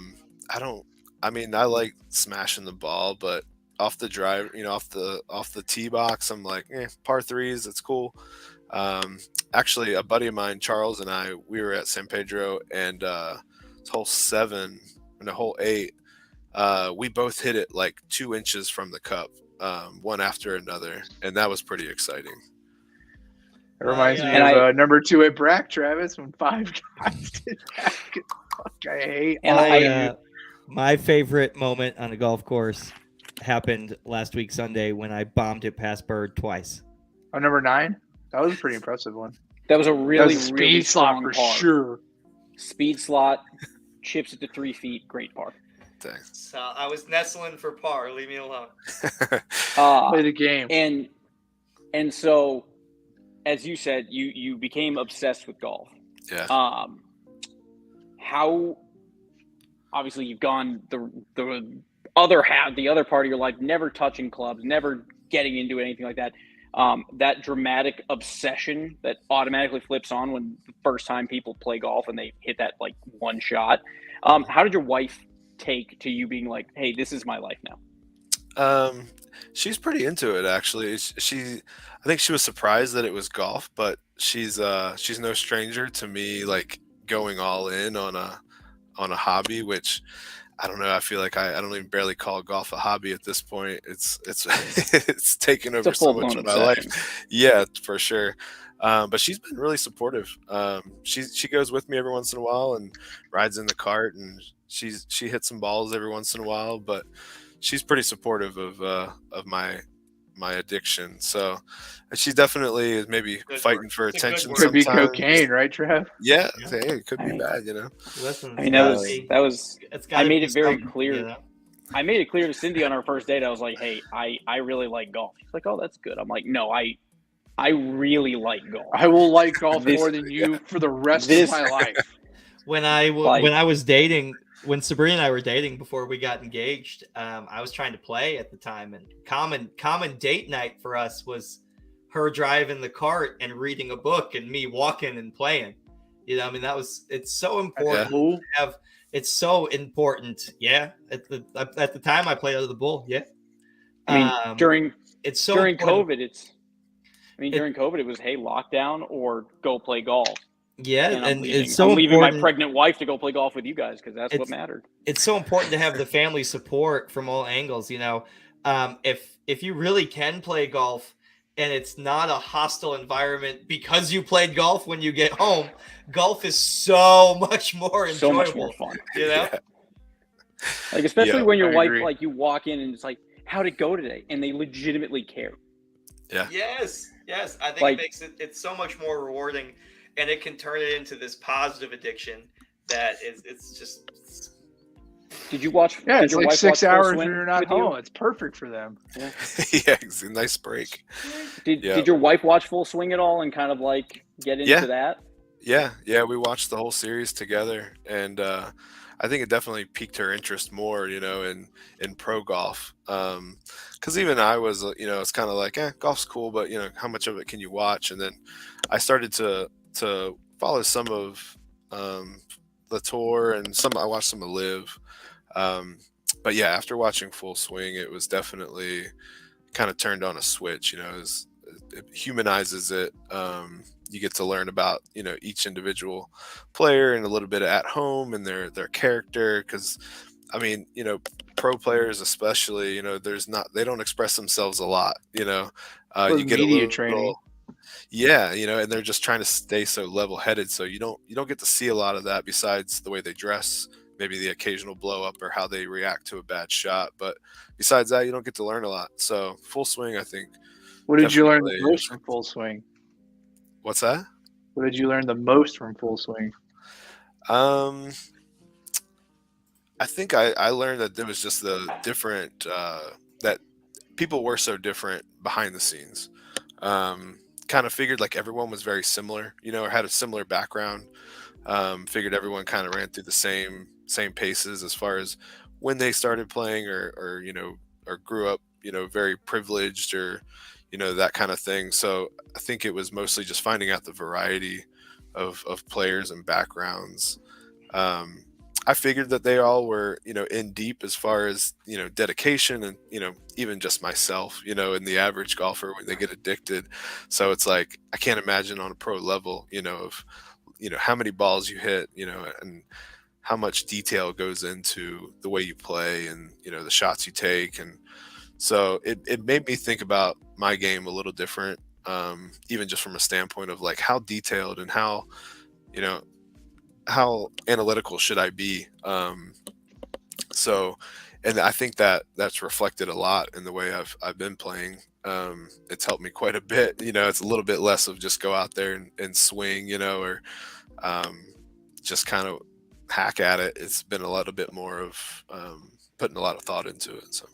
like smashing the ball, but off the drive, off the tee box, I'm like, par 3s, it's cool. Actually, a buddy of mine, Charles, and we were at San Pedro, and hole 7 and hole 8, we both hit it like 2 inches from the cup, one after another, and that was pretty exciting. It reminds me of number 2 at Brack, Travis, when 5 guys did that. Fuck, I hate. My favorite moment on a golf course happened last week Sunday when I bombed it past Bird twice. Oh, number 9? That was a pretty impressive one. That was a really speed slot for par. Sure. Speed slot, chips it to 3 feet, great par. Thanks. So I was nestling for par. Leave me alone. Play the game. And so, as you said, you became obsessed with golf. Yeah. How? Obviously, you've gone the other part of your life, never touching clubs, never getting into anything like that. that dramatic obsession that automatically flips on when the first time people play golf and they hit that like one shot. How did your wife take to you being like, hey, this is my life now? She's pretty into it actually. I think she was surprised that it was golf, but she's no stranger to me like going all in on a hobby, which I don't know. I feel like I don't even barely call golf a hobby at this point. It's it's taken over so much of my life. Yeah, for sure. But she's been really supportive. She goes with me every once in a while and rides in the cart, and she hits some balls every once in a while. But she's pretty supportive of my addiction. So she definitely is maybe fighting for attention. Could be cocaine, right, Trev? Yeah, hey, it could be bad, you know. Listen, I mean, that was. I made it very clear. You know? I made it clear to Cindy on our first date. I was like, "Hey, I really like golf." She's like, "Oh, that's good." I'm like, "No, I really like golf. I will like golf more than you for the rest of my life." When I was dating, when Sabrina and I were dating before we got engaged, I was trying to play at the time, and common date night for us was her driving the cart and reading a book and me walking and playing. You know, I mean, it's so important to have. It's so important. Yeah. At the time I played out of the Bull. Yeah. I mean, during important. COVID, during COVID, it was, hey, lockdown or go play golf. Yeah, and it's so I'm leaving important. my pregnant wife to go play golf with you guys because that's what mattered. It's so important to have the family support from all angles. You know, if you really can play golf and it's not a hostile environment because you played golf when you get home, golf is so much more enjoyable. So much more fun. You know, like especially when your wife, agree. like you walk in and it's like, how'd it go today? And they legitimately care. Yeah. Yes. I think Like- it makes it's so much more rewarding, and it can turn it into this positive addiction that it's just. Did you watch? Yeah, did it's your like wife 6 watch Full hours Swing when you're not with you? home. It's perfect for them. Yeah, it's a nice break. Did your wife watch Full Swing at all and kind of like get into that? Yeah, we watched the whole series together, and I think it definitely piqued her interest more, you know, in pro golf. Because even I was, you know, it's kind of like, golf's cool, but you know, how much of it can you watch? And then I started to follow some of the tour and I watched some of Live. But yeah, after watching Full Swing, it was definitely kind of turned on a switch. You know, it humanizes it. You get to learn about, you know, each individual player and a little bit at home and their character. Because I mean, you know, pro players especially, you know, they don't express themselves a lot. You know, you get media a little training. Yeah, you know, and they're just trying to stay so level-headed, so you don't get to see a lot of that besides the way they dress, maybe the occasional blow up or how they react to a bad shot. But besides that, you don't get to learn a lot. So Full Swing, I think. What did you learn the Definitely. most from Full Swing? What's that? What did you learn the most from Full Swing? I think I learned that there was just the different that people were so different behind the scenes. Kind of figured like everyone was very similar, you know, or had a similar background. Figured everyone kind of ran through the same paces as far as when they started playing or you know, or grew up, you know, very privileged or, you know, that kind of thing. So I think it was mostly just finding out the variety of players and backgrounds. I figured that they all were, you know, in deep as far as, you know, dedication and, you know, even just myself, you know, and the average golfer when they get addicted. So it's like, I can't imagine on a pro level, you know, of, you know, how many balls you hit, you know, and how much detail goes into the way you play and, you know, the shots you take. And so it made me think about my game a little different, even just from a standpoint of like how detailed and how, you know, how analytical should I be? So, and I think that that's reflected a lot in the way I've been playing. It's helped me quite a bit. You know, it's a little bit less of just go out there and swing, you know, or just kind of hack at it. It's been a little bit more of putting a lot of thought into it. So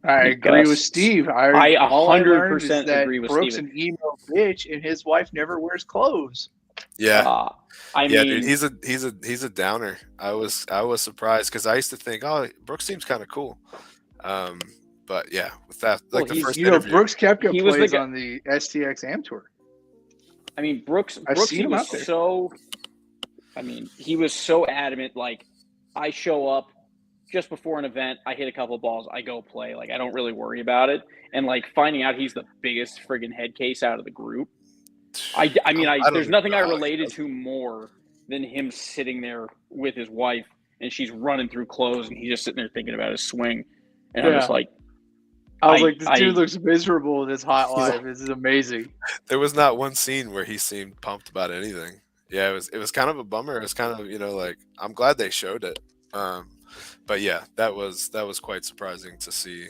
I agree with Steve. I all I learned is 100% that agree with Brooks Steven. an emo bitch, and his wife never wears clothes. yeah. I Yeah, mean, dude, he's a downer. I was surprised because I used to think, oh, Brooks seems kind of cool, But yeah, with that, Well, like the he's- first You know, interview, Brooks Koepka He was the plays guy- on the STX Am Tour. I mean, Brooks seen he him was out there. so. I mean, he was so adamant. Like, I show up just before an event, I hit a couple of balls, I go play. Like, I don't really worry about it. And like finding out he's the biggest friggin' head case out of the group. I mean, don't there's even nothing know I how he related does to more than him sitting there with his wife and she's running through clothes and he's just sitting there thinking about his swing. And I'm just Yeah. like, I was I- like, this dude looks miserable in his hot life. This is amazing. there was not one scene where he seemed pumped about anything. Yeah, it was kind of a bummer. It was kind of, like, I'm glad they showed it. But yeah, that was quite surprising to see.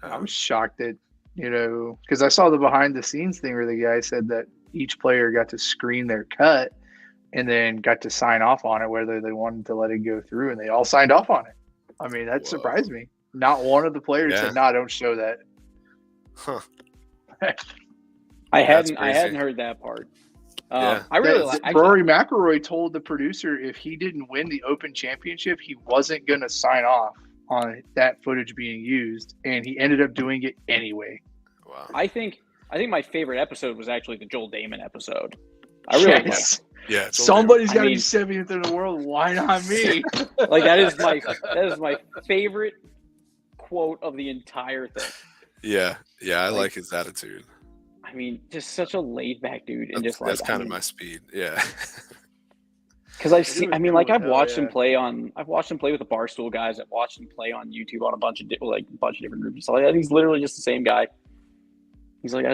I was shocked that, because I saw the behind the scenes thing where the guy said that each player got to screen their cut and then got to sign off on it, whether they wanted to let it go through, and they all signed off on it. I mean, that Whoa. surprised me. Not one of the players Yeah. said, "No, don't show that." Huh. I That's hadn't crazy. heard that part. Yeah. I really That- like. Rory McIlroy told the producer if he didn't win the Open Championship, he wasn't going to sign off on that footage being used, and he ended up doing it anyway. Wow. I think my favorite episode was actually the Joel Damon episode. I really liked Yes. Yeah. it's Somebody's I got to mean- be 70th in the world. Why not me? like that is my favorite quote of the entire thing. Yeah. I Like- like his attitude. I mean, just such a laid back dude, and just like That's kind of my speed. Yeah. because I've It seen. was I mean, cool like as I've hell, watched him yeah. play on. I've watched him play with the Barstool guys. I've watched him play on YouTube on a bunch of different groups. So like, he's literally just the same guy. He's like,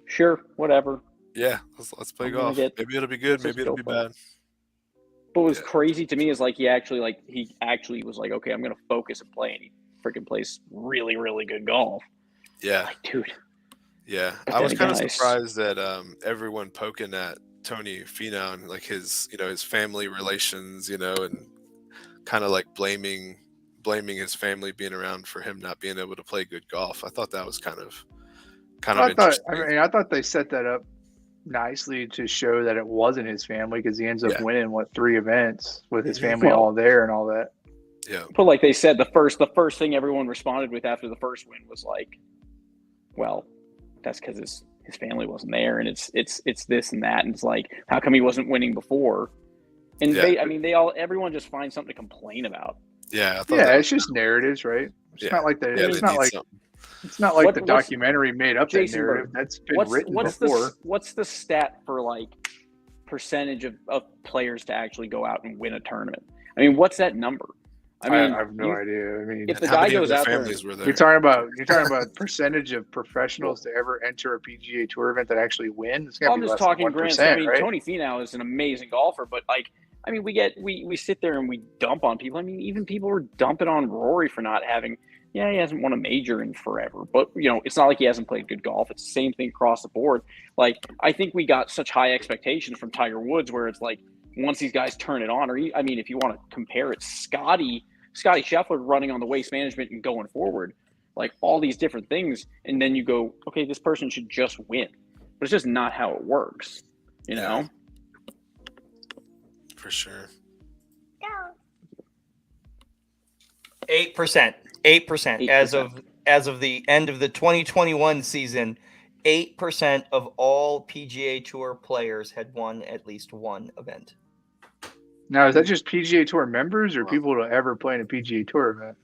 sure, whatever. Yeah. Let's play I'm gonna golf. get- Maybe it'll be good. let's Maybe just it'll go be for it. bad. But what was Yeah. crazy to me is like he actually was like, okay, I'm gonna focus and play, and he freaking plays really, really good golf. Yeah. Like, dude, Yeah, But I was then kind of again, surprised that everyone poking at Tony Finau and like his his family relations, and kind of like blaming his family being around for him not being able to play good golf. I thought that was kind of interesting. I thought they set that up nicely to show that it wasn't his family, because he ends up Yeah. winning 3 events with his family Well- all there and all that. Yeah, but like they said, the first thing everyone responded with after the first win was like, well, that's because his family wasn't there, and it's this and that, and it's like, how come he wasn't winning before? And Yeah. everyone just finds something to complain about. yeah, I thought Yeah, that it's just narratives, right? It's Yeah. not like the yeah, it's they not need like something. it's not like What- the what's- documentary made up that Jason narrative. Bird, That's been What's written what's before. what's the stat for like percentage of players to actually go out and win a tournament? I mean, what's that number? I mean, I have no idea. I mean, if the How guy many of goes their out there, families were there? you're talking about percentage of professionals to ever enter a PGA Tour event that actually win. It's gonna I'm be just less talking than 1%, grand slam. I mean, right? Tony Finau is an amazing golfer, but like, I mean, we sit there and we dump on people. I mean, even people were dumping on Rory for not having. Yeah, he hasn't won a major in forever, but it's not like he hasn't played good golf. It's the same thing across the board. Like, I think we got such high expectations from Tiger Woods, where it's like once these guys turn it on, I mean, if you want to compare it, Scotty Scheffler running on the waste management and going forward, like all these different things, and then you go, okay, this person should just win, but it's just not how it works, you know. Yeah. For sure. 8%. 8%. As of the end of the 2021 season, 8% of all PGA Tour players had won at least one event. Now, is that just PGA Tour members or people who ever play in a PGA Tour event?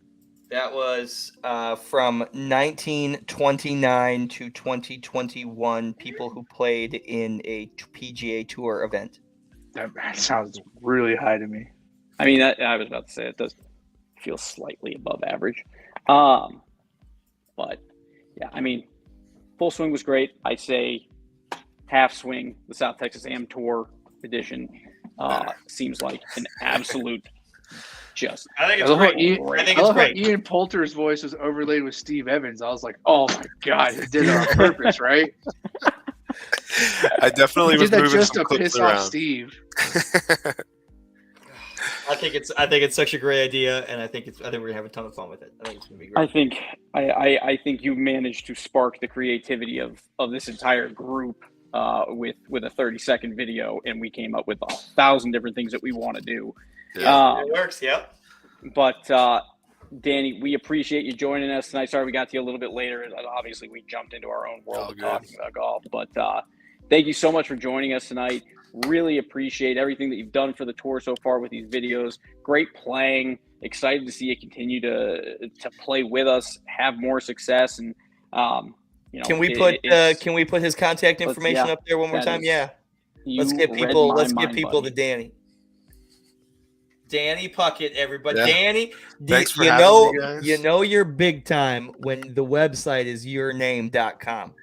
That was from 1929 to 2021 people who played in a PGA Tour event. That sounds really high to me. I mean, I was about to say it does feel slightly above average, but yeah, I mean, full swing was great. I'd say half swing, the South Texas Am Tour edition, seems like an absolute just. I think I love how great. Ian Poulter's voice was overlaid with Steve Evans. I was like, oh my God, he did it on purpose, right? I definitely He was did that moving just some to clips piss around. off Steve. I think it's such a great idea, and I think we're gonna have a ton of fun with it. I think it's gonna be I great. think I think you managed to spark the creativity of this entire group with a 30-second video, and we came up with 1,000 different things that we want to do. Yeah. It works. Yep. But Danny, we appreciate you joining us tonight. Sorry we got to you a little bit later. Obviously, we jumped into our own world of talking about golf. But thank you so much for joining us tonight. Really appreciate everything that you've done for the tour so far with these videos. Great playing. Excited to see you continue to play with us, have more success, and can we put his contact information up there one more time? Let's get people to Danny. Danny Puckett, everybody. Yeah. Danny, thanks for having me, guys. You know you're big time when the website is yourname.com.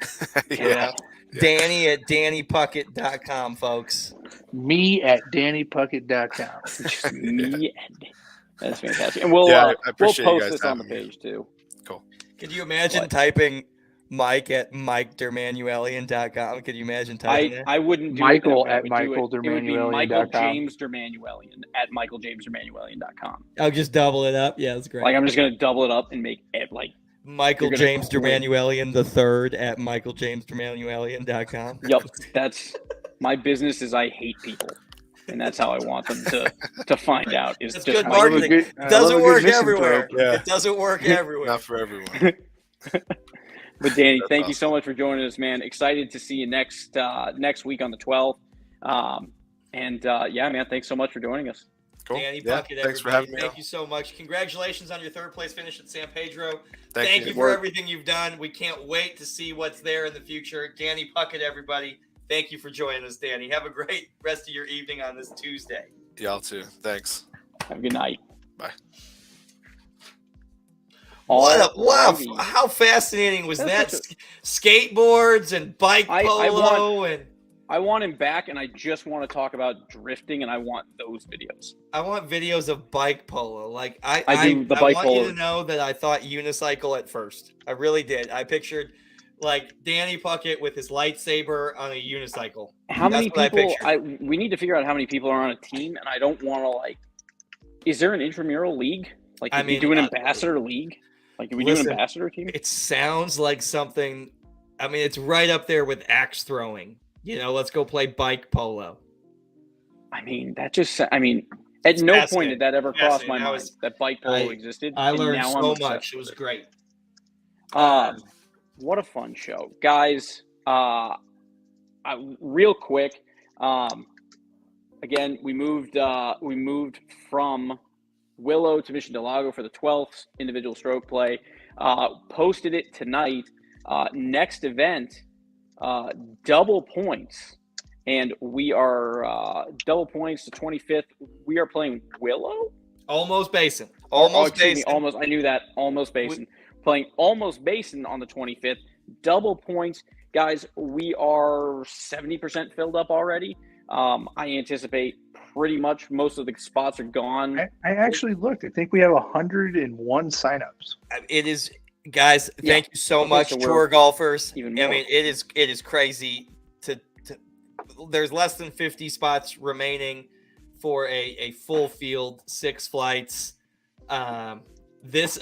Yeah. Danny at DannyPuckett.com, folks. Me at DannyPuckett.com. Me at That's fantastic. And we'll post this on the page too. Cool. Could you imagine typing Mike at MikeDermanuelian.com? Could you imagine typing that? I wouldn't do Michael it at MichaelDermanuelian.com. It would be Michael James Dermanuelian at MichaelJamesDermanuelian.com. I'll just double it up. Yeah, that's great. Like I'm just gonna double it up and make it like Michael James Dermanuelian III at MichaelJamesDermanuelian.com. Yep, that's my business. Is I hate people, and that's how I want them to find out. Is that's just good marketing. It doesn't work everywhere. Yeah. It doesn't work everywhere. Not for everyone. But Danny, thank you so much for joining us, man. Excited to see you next week on the 12th. Man, thanks so much for joining us. Cool. Danny Puckett, thanks for having me. Thank you so much. Congratulations on your third place finish at San Pedro. Thank you for everything you've done. We can't wait to see what's there in the future. Danny Puckett, everybody. Thank you for joining us, Danny. Have a great rest of your evening on this Tuesday. Y'all too. Thanks. Have a good night. Bye. Wow! How fascinating was that? Skateboards and bike polo I want him back, and I just want to talk about drifting, and I want those videos. I want videos of bike polo. Like I want you to know that I thought unicycle at first. I really did. I pictured like Danny Puckett with his lightsaber on a unicycle. How many people? We need to figure out how many people are on a team, and I don't want to Is there an intramural league? Like, can we do an ambassador league? Like, can we do an ambassador team? It sounds like something. I mean, it's right up there with axe throwing. Let's go play bike polo. I mean, at no point did that ever cross my mind that bike polo existed. I learned so much. It was great. What a fun show, guys. Real quick, again, we moved from Willow to Mission Del Lago for the 12th individual stroke play. Posted it tonight. Next event, double points, and we are double points to 25th. We are playing Willow, Almost Basin. I knew that. Almost Basin. Playing Almost Basin on the 25th. Double points, guys. We are 70% filled up already. I anticipate pretty much most of the spots are gone. I actually looked. I think we have 101 signups. It is. Guys, thank you so much, tour golfers. I mean, it is crazy to there's less than 50 spots remaining for a full field, 6 flights. This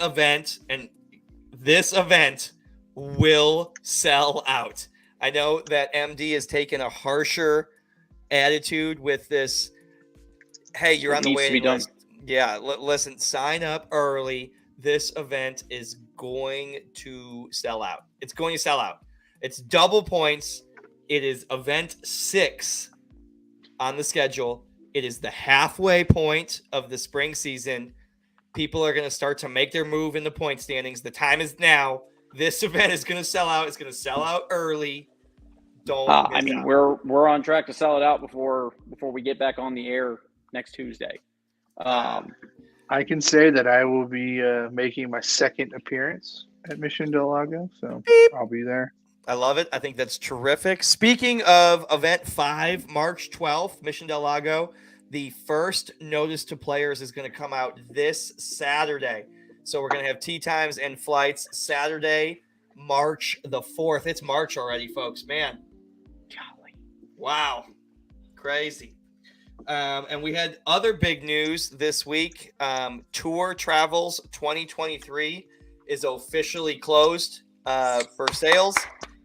event will sell out. I know that MD has taken a harsher attitude with this. Hey, you're on the waiting list. Yeah, listen, sign up early. This event is going to sell out. It's going to sell out. It's double points. It is event 6 on the schedule. It is the halfway point of the spring season. People are going to start to make their move in the point standings. The time is now. This event is going to sell out. It's going to sell out early. Don't. We're on track to sell it out before we get back on the air next Tuesday. I can say that I will be making my second appearance at Mission Del Lago, so I'll be there. I love it. I think that's terrific. Speaking of event 5, March 12th, Mission Del Lago, the first notice to players is going to come out this Saturday. So we're going to have tee times and flights Saturday, March the 4th. It's March already, folks. Man. Golly. Wow. Crazy. And we had other big news this week. Tour Travels 2023 is officially closed for sales.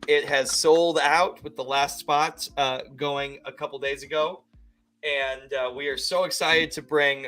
It has sold out with the last spot going a couple days ago. and we are so excited to bring.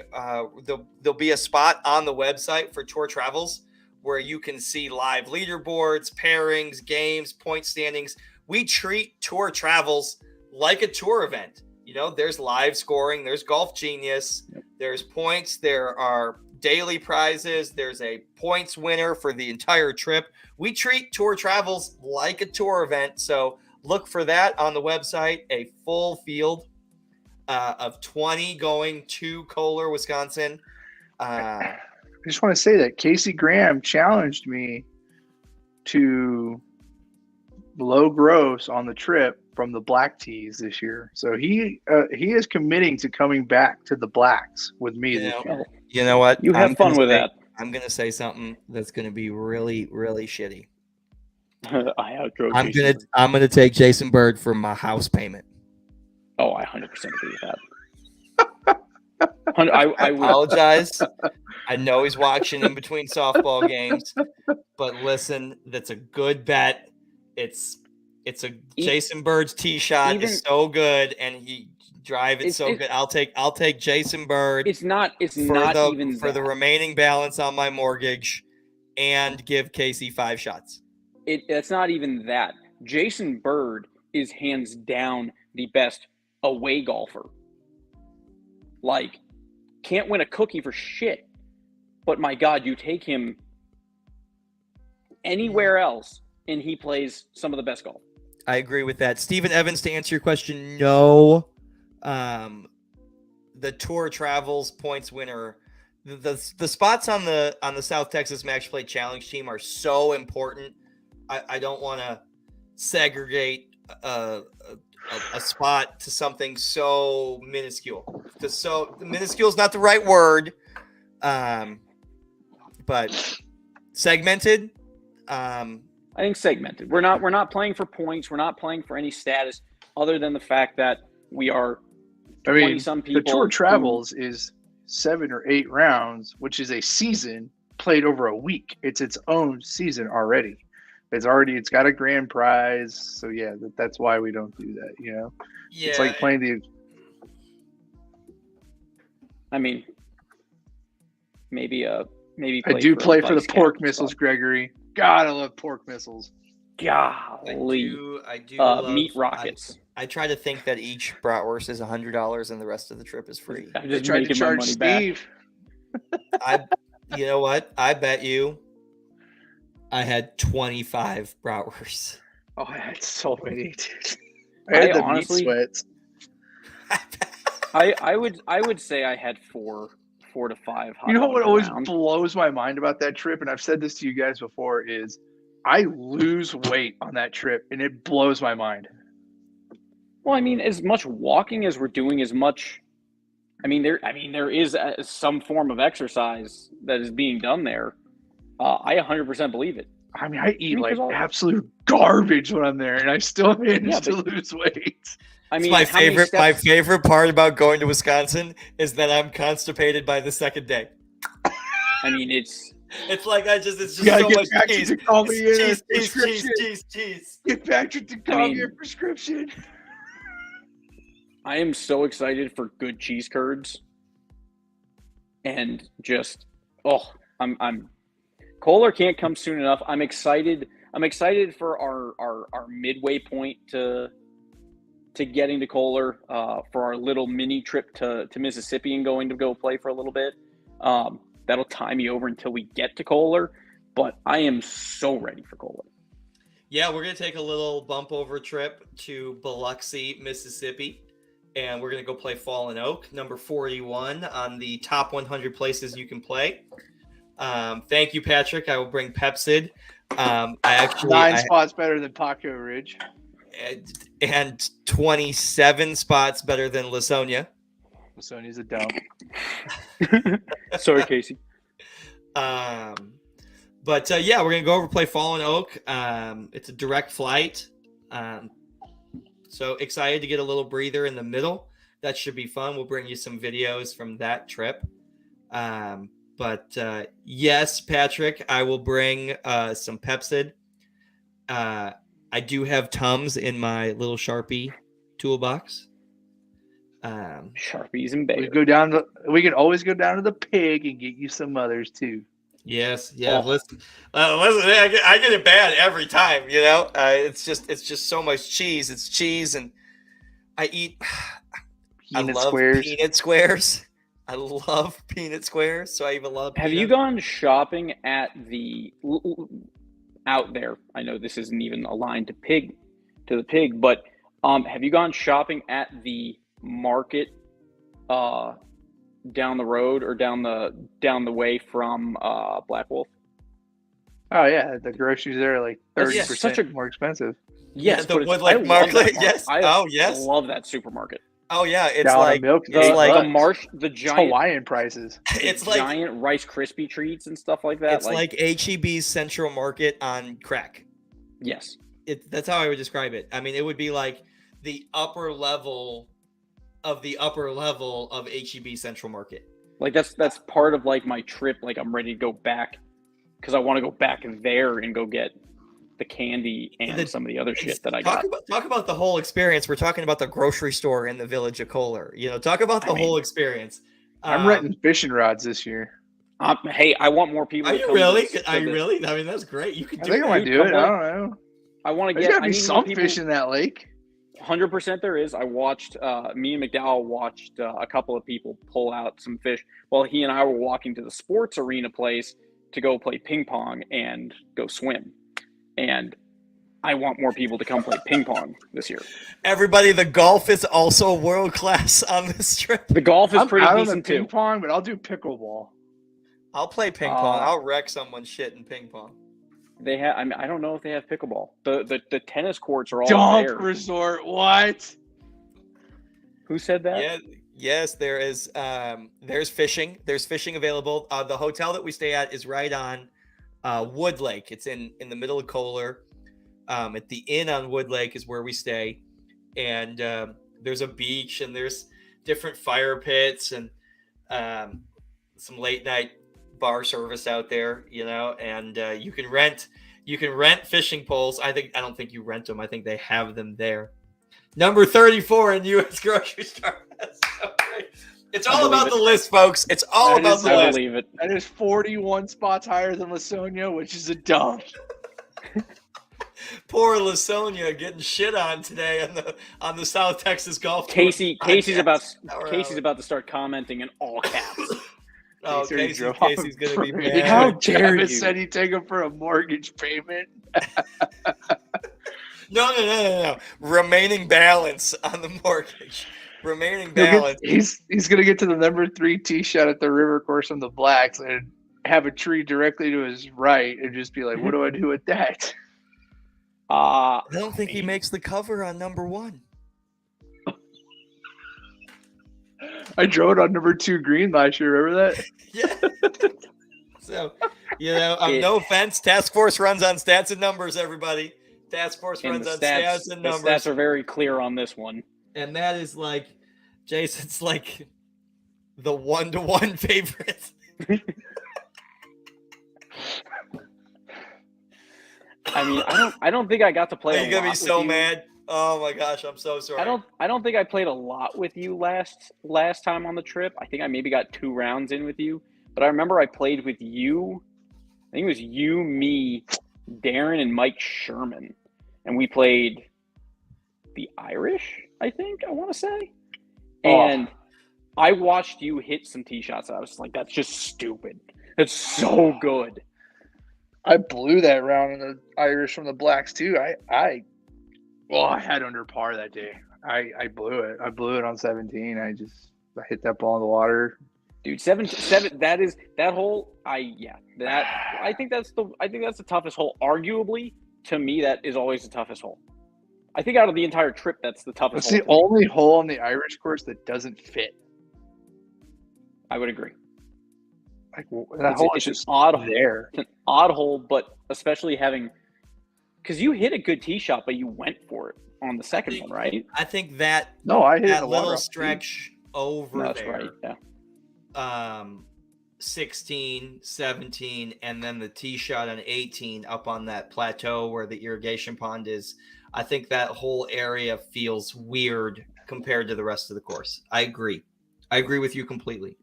There'll be a spot on the website for Tour Travels where you can see live leaderboards, pairings, games, point standings. We treat Tour Travels like a tour event. You know, there's live scoring, there's Golf Genius, there's points, there are daily prizes, there's a points winner for the entire trip. We treat Tour Travels like a tour event, so look for that on the website. A full field of 20 going to Kohler, Wisconsin. I just want to say that Casey Graham challenged me to low gross on the trip from the black tees this year. So he is committing to coming back to the blacks with me this year. You know what? You have fun with that. I'm going to say something that's going to be really, really shitty. I outdrove I'm Jason. going to take Jason Bird for my house payment. Oh, I 100% agree with that. I would apologize. I know he's watching in between softball games, but listen, that's a good bet. It's a Jason Bird's tee shot is so good, and he drive it so good. I'll take Jason Bird. It's not even for the remaining balance on my mortgage, and give Casey 5 shots. It's not even that. Jason Bird is hands down the best away golfer. Like, can't win a cookie for shit. But my God, you take him anywhere else, and he plays some of the best golf. I agree with that. Stephen Evans, to answer your question, no. The Tour Travels points winner, the spots on the South Texas Match Play Challenge team are so important. I don't want to segregate a spot to something so minuscule. Minuscule is not the right word, but segmented. I think segmented. We're not playing for points. We're not playing for any status other than the fact that we are. I mean, some people the Tour Travels is 7 or 8 rounds, which is a season played over a week. It's its own season already. It's got a grand prize. So yeah, that's why we don't do that. You know, yeah, it's like playing the. I mean, maybe. I do play for the pork missiles, Gregory. God, I love pork missiles. Golly, I do love meat rockets. I try to think that each bratwurst is $100 and the rest of the trip is free. I'm They just tried to making my charge money Steve. back. You know what? I bet you I had 25 bratwursts. Oh, I had so many, dude. I had the honestly- meat sweats. I would say I had 4 to 5. You know what always around. blows my mind about that trip, and I've said this to you guys before, is I lose weight on that trip, and it blows my mind. Well, I mean, as much walking as we're doing, as much. There is some form of exercise that is being done there. I 100% believe it. I mean, I eat like 'cause absolute garbage when I'm there, and I still manage to but- lose weight. I mean, my how many favorite. My steps- favorite part about going to Wisconsin is that I'm constipated by the second day. I mean, it's. It's like it's just You gotta so get much Patrick cheese. to call me in a Cheese. prescription. Get Patrick to call me a mean- prescription. I am so excited for good cheese curds, and just I'm. Kohler can't come soon enough. I'm excited. I'm excited for our midway point to getting to Kohler for our little mini trip to Mississippi and going to go play for a little bit. That'll tie me over until we get to Kohler, but I am so ready for Kohler. Yeah, we're gonna take a little bump over trip to Biloxi, Mississippi, and we're gonna go play Fallen Oak, number 41 on the top 100 places you can play. Thank you, Patrick. I will bring Pepsid. Nine spots better than Paco Ridge. And 27 spots better than Lasonia. Sony's a dump. Sorry, Casey. But yeah, we're gonna go over play Fallen Oak. It's a direct flight. So excited to get a little breather in the middle. That should be fun. We'll bring you some videos from that trip. But yes, Patrick, I will bring some Pepsid. I do have Tums in my little Sharpie toolbox. Sharpies and We Bayer. we can always go down to the pig and get you some others too. Yes, yeah. Oh. Listen, I get it bad every time. You know, it's just so much cheese. It's cheese, and I eat. Peanut I love squares. peanut squares. I love peanut squares, so I even love. Have you gone shopping at the out there? I know this isn't even aligned to the pig, but have you gone shopping at the market down the road or down the way from Black Wolf? Oh yeah, the groceries there are like 30% such a- more expensive. Yes, the but Woodlake I love Market, that yes. I Oh, yes. love that supermarket. Oh yeah, it's Gallon of like milk, The, it's $8. like the It's giant Hawaiian prices. it's like giant Rice Krispie treats and stuff like that. it's like HEB's Central Market on crack. Yes. That's how I would describe it. I mean, it would be like the upper level of the upper level of HEB Central Market. Like that's part of like my trip. Like I'm ready to go back because I want to go back there and go get the candy and some of the other shit that I got. Talk about the whole experience. We're talking about the grocery store in the village of Kohler. You know, talk about the whole experience. I'm renting fishing rods this year. Hey, I want more people. Are to you come really? to Are you really? I mean, that's great. You can I do think I it. might do it. come I on. don't know. I want to There's get. got to I be need some more people. fish in that lake. 100% there is. I watched. Me and McDowell watched a couple of people pull out some fish while he and I were walking to the sports arena place to go play ping pong and go swim. And I want more people to come play ping pong this year. Everybody, the golf is also world class on this trip. The golf is I'm pretty out on the decent ping too. pong, but I'll do pickleball. I'll play ping pong. Uh, I'll wreck someone's shit in ping pong. They have. I mean, I don't know if they have pickleball. The tennis courts are all Dump there. resort. What? Who said that? Yeah, yes, there is. There's fishing. There's fishing available. The hotel that we stay at is right on Wood Lake. It's in the middle of Kohler. At the inn on Wood Lake is where we stay, and there's a beach and there's different fire pits and some late night bar service out there, you know, and you can rent fishing poles. I don't think you rent them. I think they have them there. Number 34 in U.S. grocery store. That's so great. It's all about the list, folks. It's all about the I list. believe it. That is 41 spots higher than Lasonia, which is a dump. Poor Lasonia getting shit on today on the South Texas Golf Tour Casey's podcast. about to start commenting in all caps. Oh, Casey Casey's drove gonna be for mad. me. How dare Travis you. said he'd take him for a mortgage payment. No. Remaining balance on the mortgage. Remaining balance. He's gonna get to the number 3 tee shot at the river course on the Blacks and have a tree directly to his right and just be like, "What do I do with that?" I don't think he makes the cover on number 1. I drove it on number 2 green last year. Remember that? Yeah. So, you know, no offense. Task Force runs on stats and numbers, everybody. Task Force And runs the on stats, stats and the numbers. stats are very clear on this one. And that is like, Jason's like the 1-to-1 favorite. I mean, I don't think I got to play. Are you gonna be so mad? Oh my gosh, I'm so sorry. I don't think I played a lot with you last time on the trip. I think I maybe got 2 rounds in with you, but I remember I played with you. I think it was you, me, Darren, and Mike Sherman, and we played the Irish. I think I want to say, and I watched you hit some tee shots. And I was just like, that's just stupid. It's so good. I blew that round in the Irish from the Blacks too. I had under par that day. I blew it. I blew it on 17. I hit that ball in the water. Dude, seven. That is that hole. I think that's the toughest hole. Arguably, to me, that is always the toughest hole. I think out of the entire trip, that's the toughest. It's the only hole on the Irish course that doesn't fit. I would agree. Like that hole is just odd there. It's an odd hole, but especially having because you hit a good tee shot, but you went for it on the second one, right? I think that I hit that a little water stretch over That's there. right. Yeah. 16, 17, and then the tee shot on 18 up on that plateau where the irrigation pond is. I think that whole area feels weird compared to the rest of the course. I agree with you completely.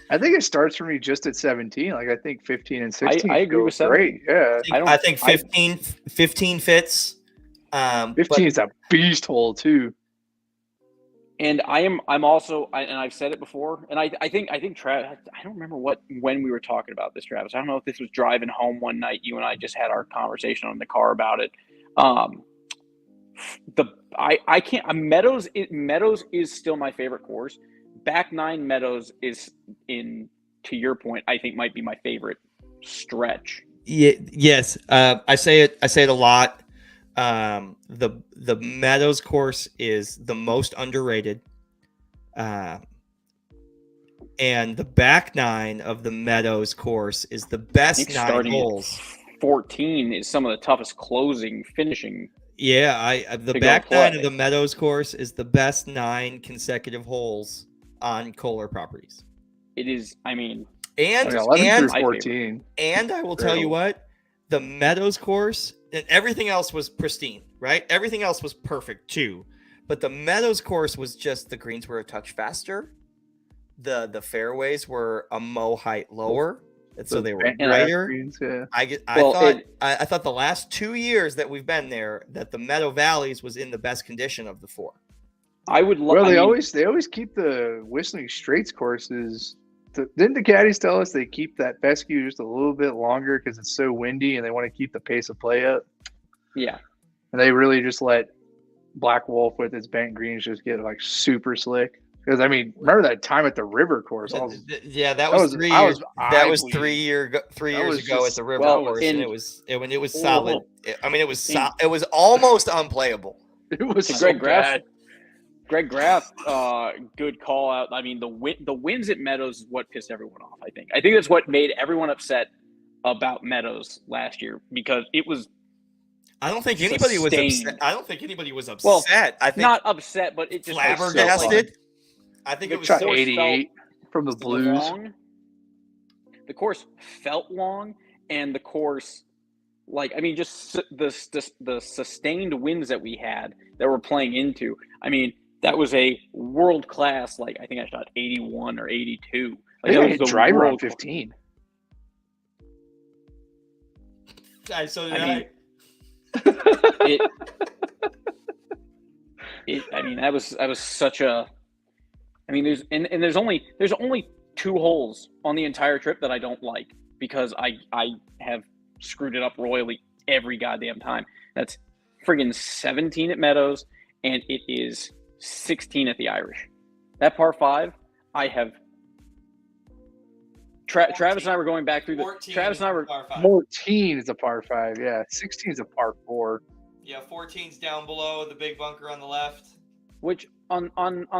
I think it starts for me just at 17. Like I think 15 and 16. I agree with feel great. Yeah, I think 15 fits. 15 is a beast hole too. And I'm also, and I've said it before, and I think Travis, I don't remember when we were talking about this, Travis. I don't know if this was driving home one night. You and I just had our conversation on the car about it. I can't. Meadows is still my favorite course. Back nine Meadows is, in to your point, I think might be my favorite stretch. Yeah, yes. I say it a lot. The Meadows course is the most underrated. And the back nine of the Meadows course is the best 9 holes. 14 is some of the toughest finishing. Yeah, the back nine of the Meadows course is the best 9 consecutive holes on Kohler properties. It is, I mean, and 11 through 14. And I will tell you what, the Meadows course and everything else was pristine, right? Everything else was perfect too. But the Meadows course was just, the greens were a touch faster. The fairways were a mow height lower. And so they were brighter. Greens, yeah. I thought the last 2 years that we've been there, that the Meadow Valleys was in the best condition of the 4. I would love. Well, they always keep the Whistling Straits courses. Didn't the caddies tell us they keep that fescue just a little bit longer because it's so windy and they want to keep the pace of play up? Yeah. And they really just let Black Wolf with its bent greens just get like super slick. Because I mean, remember that time at the River course? That was 3 years. That was 3 years ago at the River course, and it was solid. I mean, it was almost unplayable. It was so bad. Greg Graff, good call out. I mean, the wins at Meadows is what pissed everyone off. I think that's what made everyone upset about Meadows last year, because it was. I don't think anybody was upset. Well, I think not upset, but it just flabbergasted. I think it was 88 from the Blues. Long. The course felt long, and the course, like, I mean, just the sustained wins that we had that we're playing into. I mean, that was a world class. Like, I think I shot 81 or 82. Like, I hit driver on 15. So did I. I mean, that was such a. I mean, there's only 2 holes on the entire trip that I don't like, because I have screwed it up royally every goddamn time. That's friggin' 17 at Meadows, and it is 16 at the Irish. That par 5, I have. Travis and I were going back through the. Travis and I were. 14 is a par 5. Yeah, 16 is a par 4. Yeah, 14's down below the big bunker on the left. Which on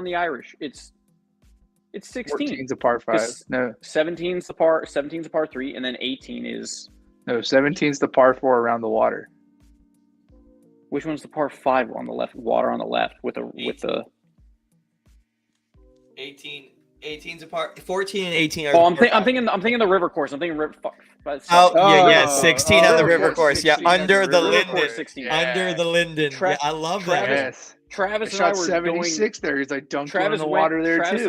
the Irish, it's 16. 14's a par 5. No, 17's the par 3, and then 18 is. No, 17's the par 4 around the water. Which one's the par 5 on the left? Water on the left with the. 18's a par. 14 and 18 are. Oh, I'm thinking the river course. I'm thinking river. 16 on the river course. Yeah, under the Linden. 16. Under the Linden. I love that. Yes. Travis and I were 76 there. He's like dunked in the water there Travis too.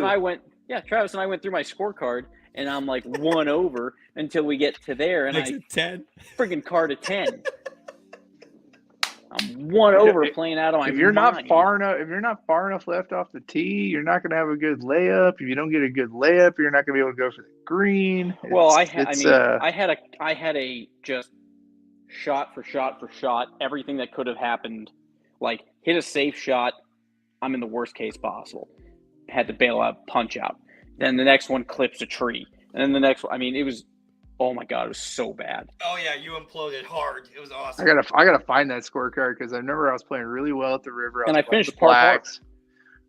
Travis and I went through my scorecard, and I'm like 1 over until we get to there, and I 10. Friggin' card a 10. I'm 1 over playing out of my. If you're not far enough left off the tee, you're not going to have a good layup. If you don't get a good layup, you're not going to be able to go for the green. I had a just shot for shot, everything that could have happened. Like, hit a safe shot, I'm in the worst case possible. Had to bail out, punch out. Then the next one clips a tree. And then the next one, I mean, it was, oh my God, it was so bad. Oh yeah, you imploded hard. It was awesome. I gotta find that scorecard, because I remember I was playing really well at the River. And I finished the Blacks.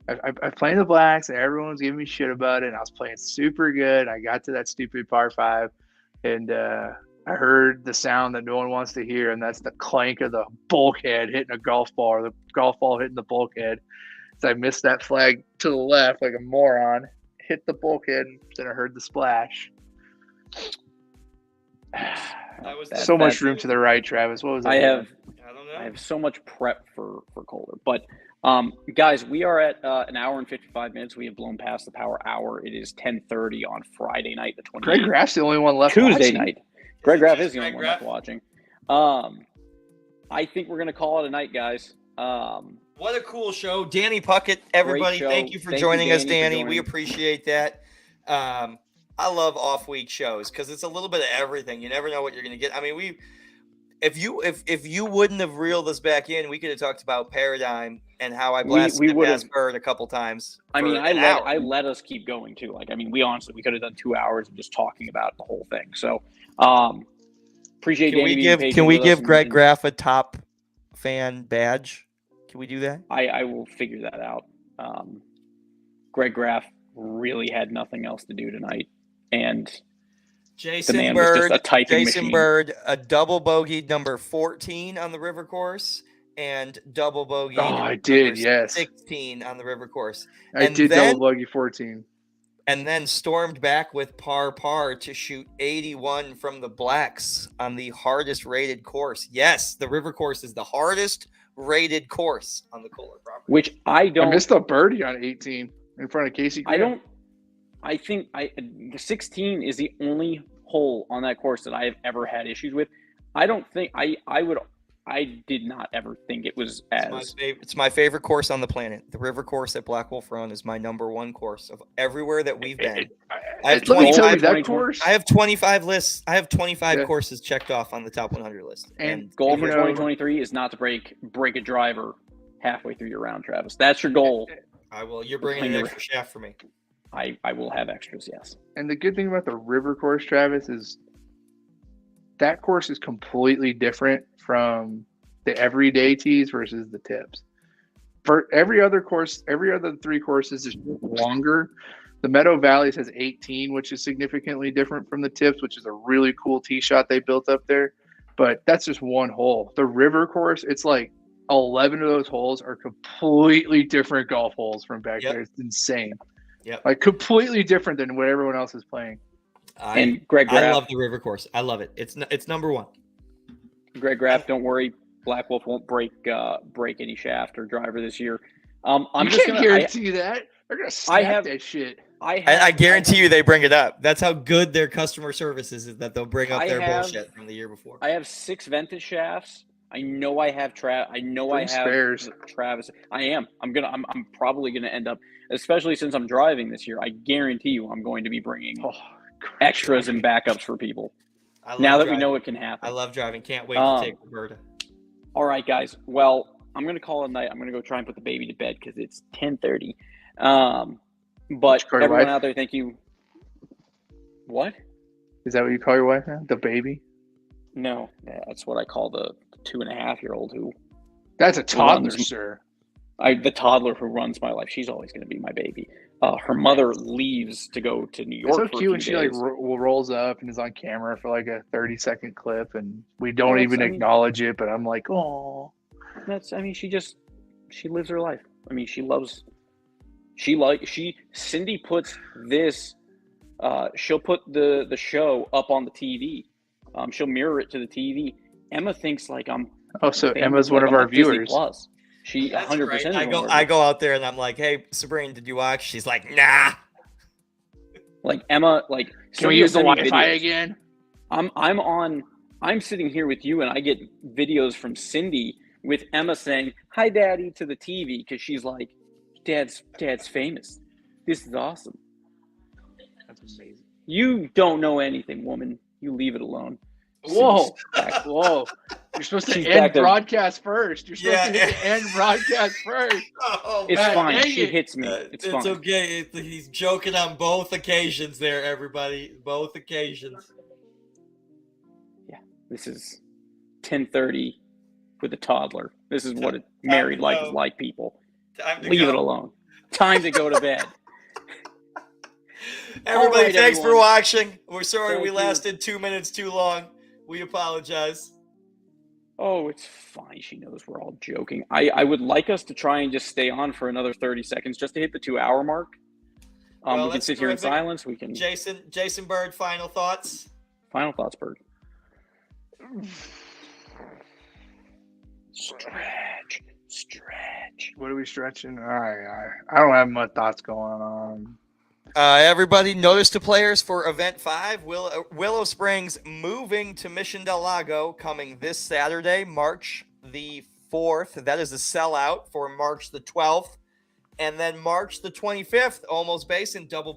I played the Blacks, and everyone was giving me shit about it, and I was playing super good. I got to that stupid par 5, and I heard the sound that no one wants to hear, and that's the clank of the bulkhead hitting a golf ball, or the golf ball hitting the bulkhead. So I missed that flag to the left like a moron, hit the bulkhead, then I heard the splash. So much room to the right, Travis. What was that? I don't know. I have so much prep for Kohler, but Guys, we are at an hour and 55 minutes. We have blown past the power hour. It is 10:30 on Friday night, the 28th. Greg Graff's the only one left. Tuesday watching. night. Greg Graff is the Greg only one left Graff? watching. I think we're going to call it a night, guys. What a cool show. Danny Puckett, everybody, show. thank you for Thank you, joining us, Danny, for Danny. We joining. appreciate that. I love off-week shows because it's a little bit of everything. You never know what you're going to get. I mean, if you wouldn't have reeled us back in, we could have talked about Paradigm and how I blasted we it would past have- Bird a couple times. I mean, for I an hour. let us keep going too. Like, I mean, we could have done 2 hours of just talking about the whole thing. So, appreciate Can Danny we being give patient with us and- Graff a top fan badge? Can we do that? I will figure that out. Greg Graff really had nothing else to do tonight, and Jason man was just Bird, a typing Jason machine. Bird, a double bogey number 14 on the river course, and double bogey. Oh, I did, yes. 16 on the river course, I And did then- double buggy 14. and then stormed back with par to shoot 81 from the blacks on the hardest rated course. Yes, the river course is the hardest rated course on the Kohler property. which I I don't. missed a birdie on 18 in front of Casey. I Graham. don't. I think the 16 is the only hole on that course that I have ever had issues with. I don't think I did not ever think it was as It's my favorite course on the planet. The river course at Black Wolf Run is my number one course of everywhere that we've been. I have Let me tell you 25 that course. I have 25 lists. I have 25 Yeah. courses checked off on the top 100 list. And goal for you know- 2023 is not to break a driver halfway through your round, Travis. That's your goal. I will. You're bringing an extra shaft for me. I will have extras. Yes. And the good thing about the river course, Travis, is that course is completely different from the everyday tees versus the tips. For every other course, every other three courses is longer. The Meadow Valleys has 18, which is significantly different from the tips, which is a really cool tee shot they built up there. But that's just one hole. The river course, it's like 11 of those holes are completely different golf holes from back Yep. there. It's insane. Yep. Like completely different than what everyone else is playing. And Greg I Graff, love the river course. I love it. It's number one. Greg Graff, don't worry. Black Wolf won't break any shaft or driver this year. I'm You just can't gonna. guarantee that. They're gonna snap have- that shit. I guarantee you they bring it up. That's how good their customer service is that they'll bring up I their have- bullshit from the year before. I have 6 vented shafts. I know I have I know Bring I have spares. Travis. I'm probably gonna end up, especially since I'm driving this year. I guarantee you, I'm going to be bringing Oh, extras and backups for people. I love Now that we driving. know it can I happen. love driving. Can't wait Um, to take Roberta. All right, guys. Well, I'm gonna call it a night. I'm gonna go try and put the baby to bed because it's 10:30. But call your everyone wife? out there, thank you. What? Is that what you call your wife now? The baby? No, that's what I call the 2.5-year-old who That's a toddler, runs- sir. the toddler who runs my life. She's always going to be my baby. Her mother leaves to go to New York. It's so for a cute few when she like days. rolls up and is on camera for like a 30-second clip, and we don't Well, even I mean- acknowledge it. But I'm like, oh, She lives her life. I mean, Cindy puts this. She'll put the show up on the TV. She'll mirror it to the TV. Emma thinks like I'm. oh, so famous, Emma's like one of I'm our on Disney viewers. Plus. She That's 100%. right. I go out there and I'm like, hey, Sabrina, did you watch? She's like, nah. Like Emma. Like Can we Cindy use the will send me Wi-Fi videos. again? I'm sitting here with you, and I get videos from Cindy with Emma saying "Hi, Daddy" to the TV because she's like, "Dad's famous. This is awesome." That's amazing. You don't know anything, woman. You leave it alone. Whoa, Cindy's back. whoa! You're supposed to She's end back there. broadcast first. You're supposed Yeah. to end broadcast first. Oh, It's God fine. dang She it. hits me. It's fine. okay. He's joking on both occasions there, everybody. Both occasions. This is 10:30 with a toddler. This is what a married life is like, people. Time to Leave go. it alone. Time to go to bed. Everybody, All right, thanks for everyone. watching. We're sorry Thank we you. lasted 2 minutes too long. We apologize. Oh, it's fine. She knows we're all joking. I would like us to try and just stay on for another 30 seconds just to hit the 2-hour mark. Well, We can that's sit here in terrific. silence. We can. Jason Bird, final thoughts. Final thoughts, Bird. Stretch. Stretch. What are we stretching? I don't have much thoughts going on. Everybody, notice to players for Event 5, Willow Springs moving to Mission Del Lago coming this Saturday, March the 4th. That is a sellout for March the 12th. And then March the 25th, Almost Basin double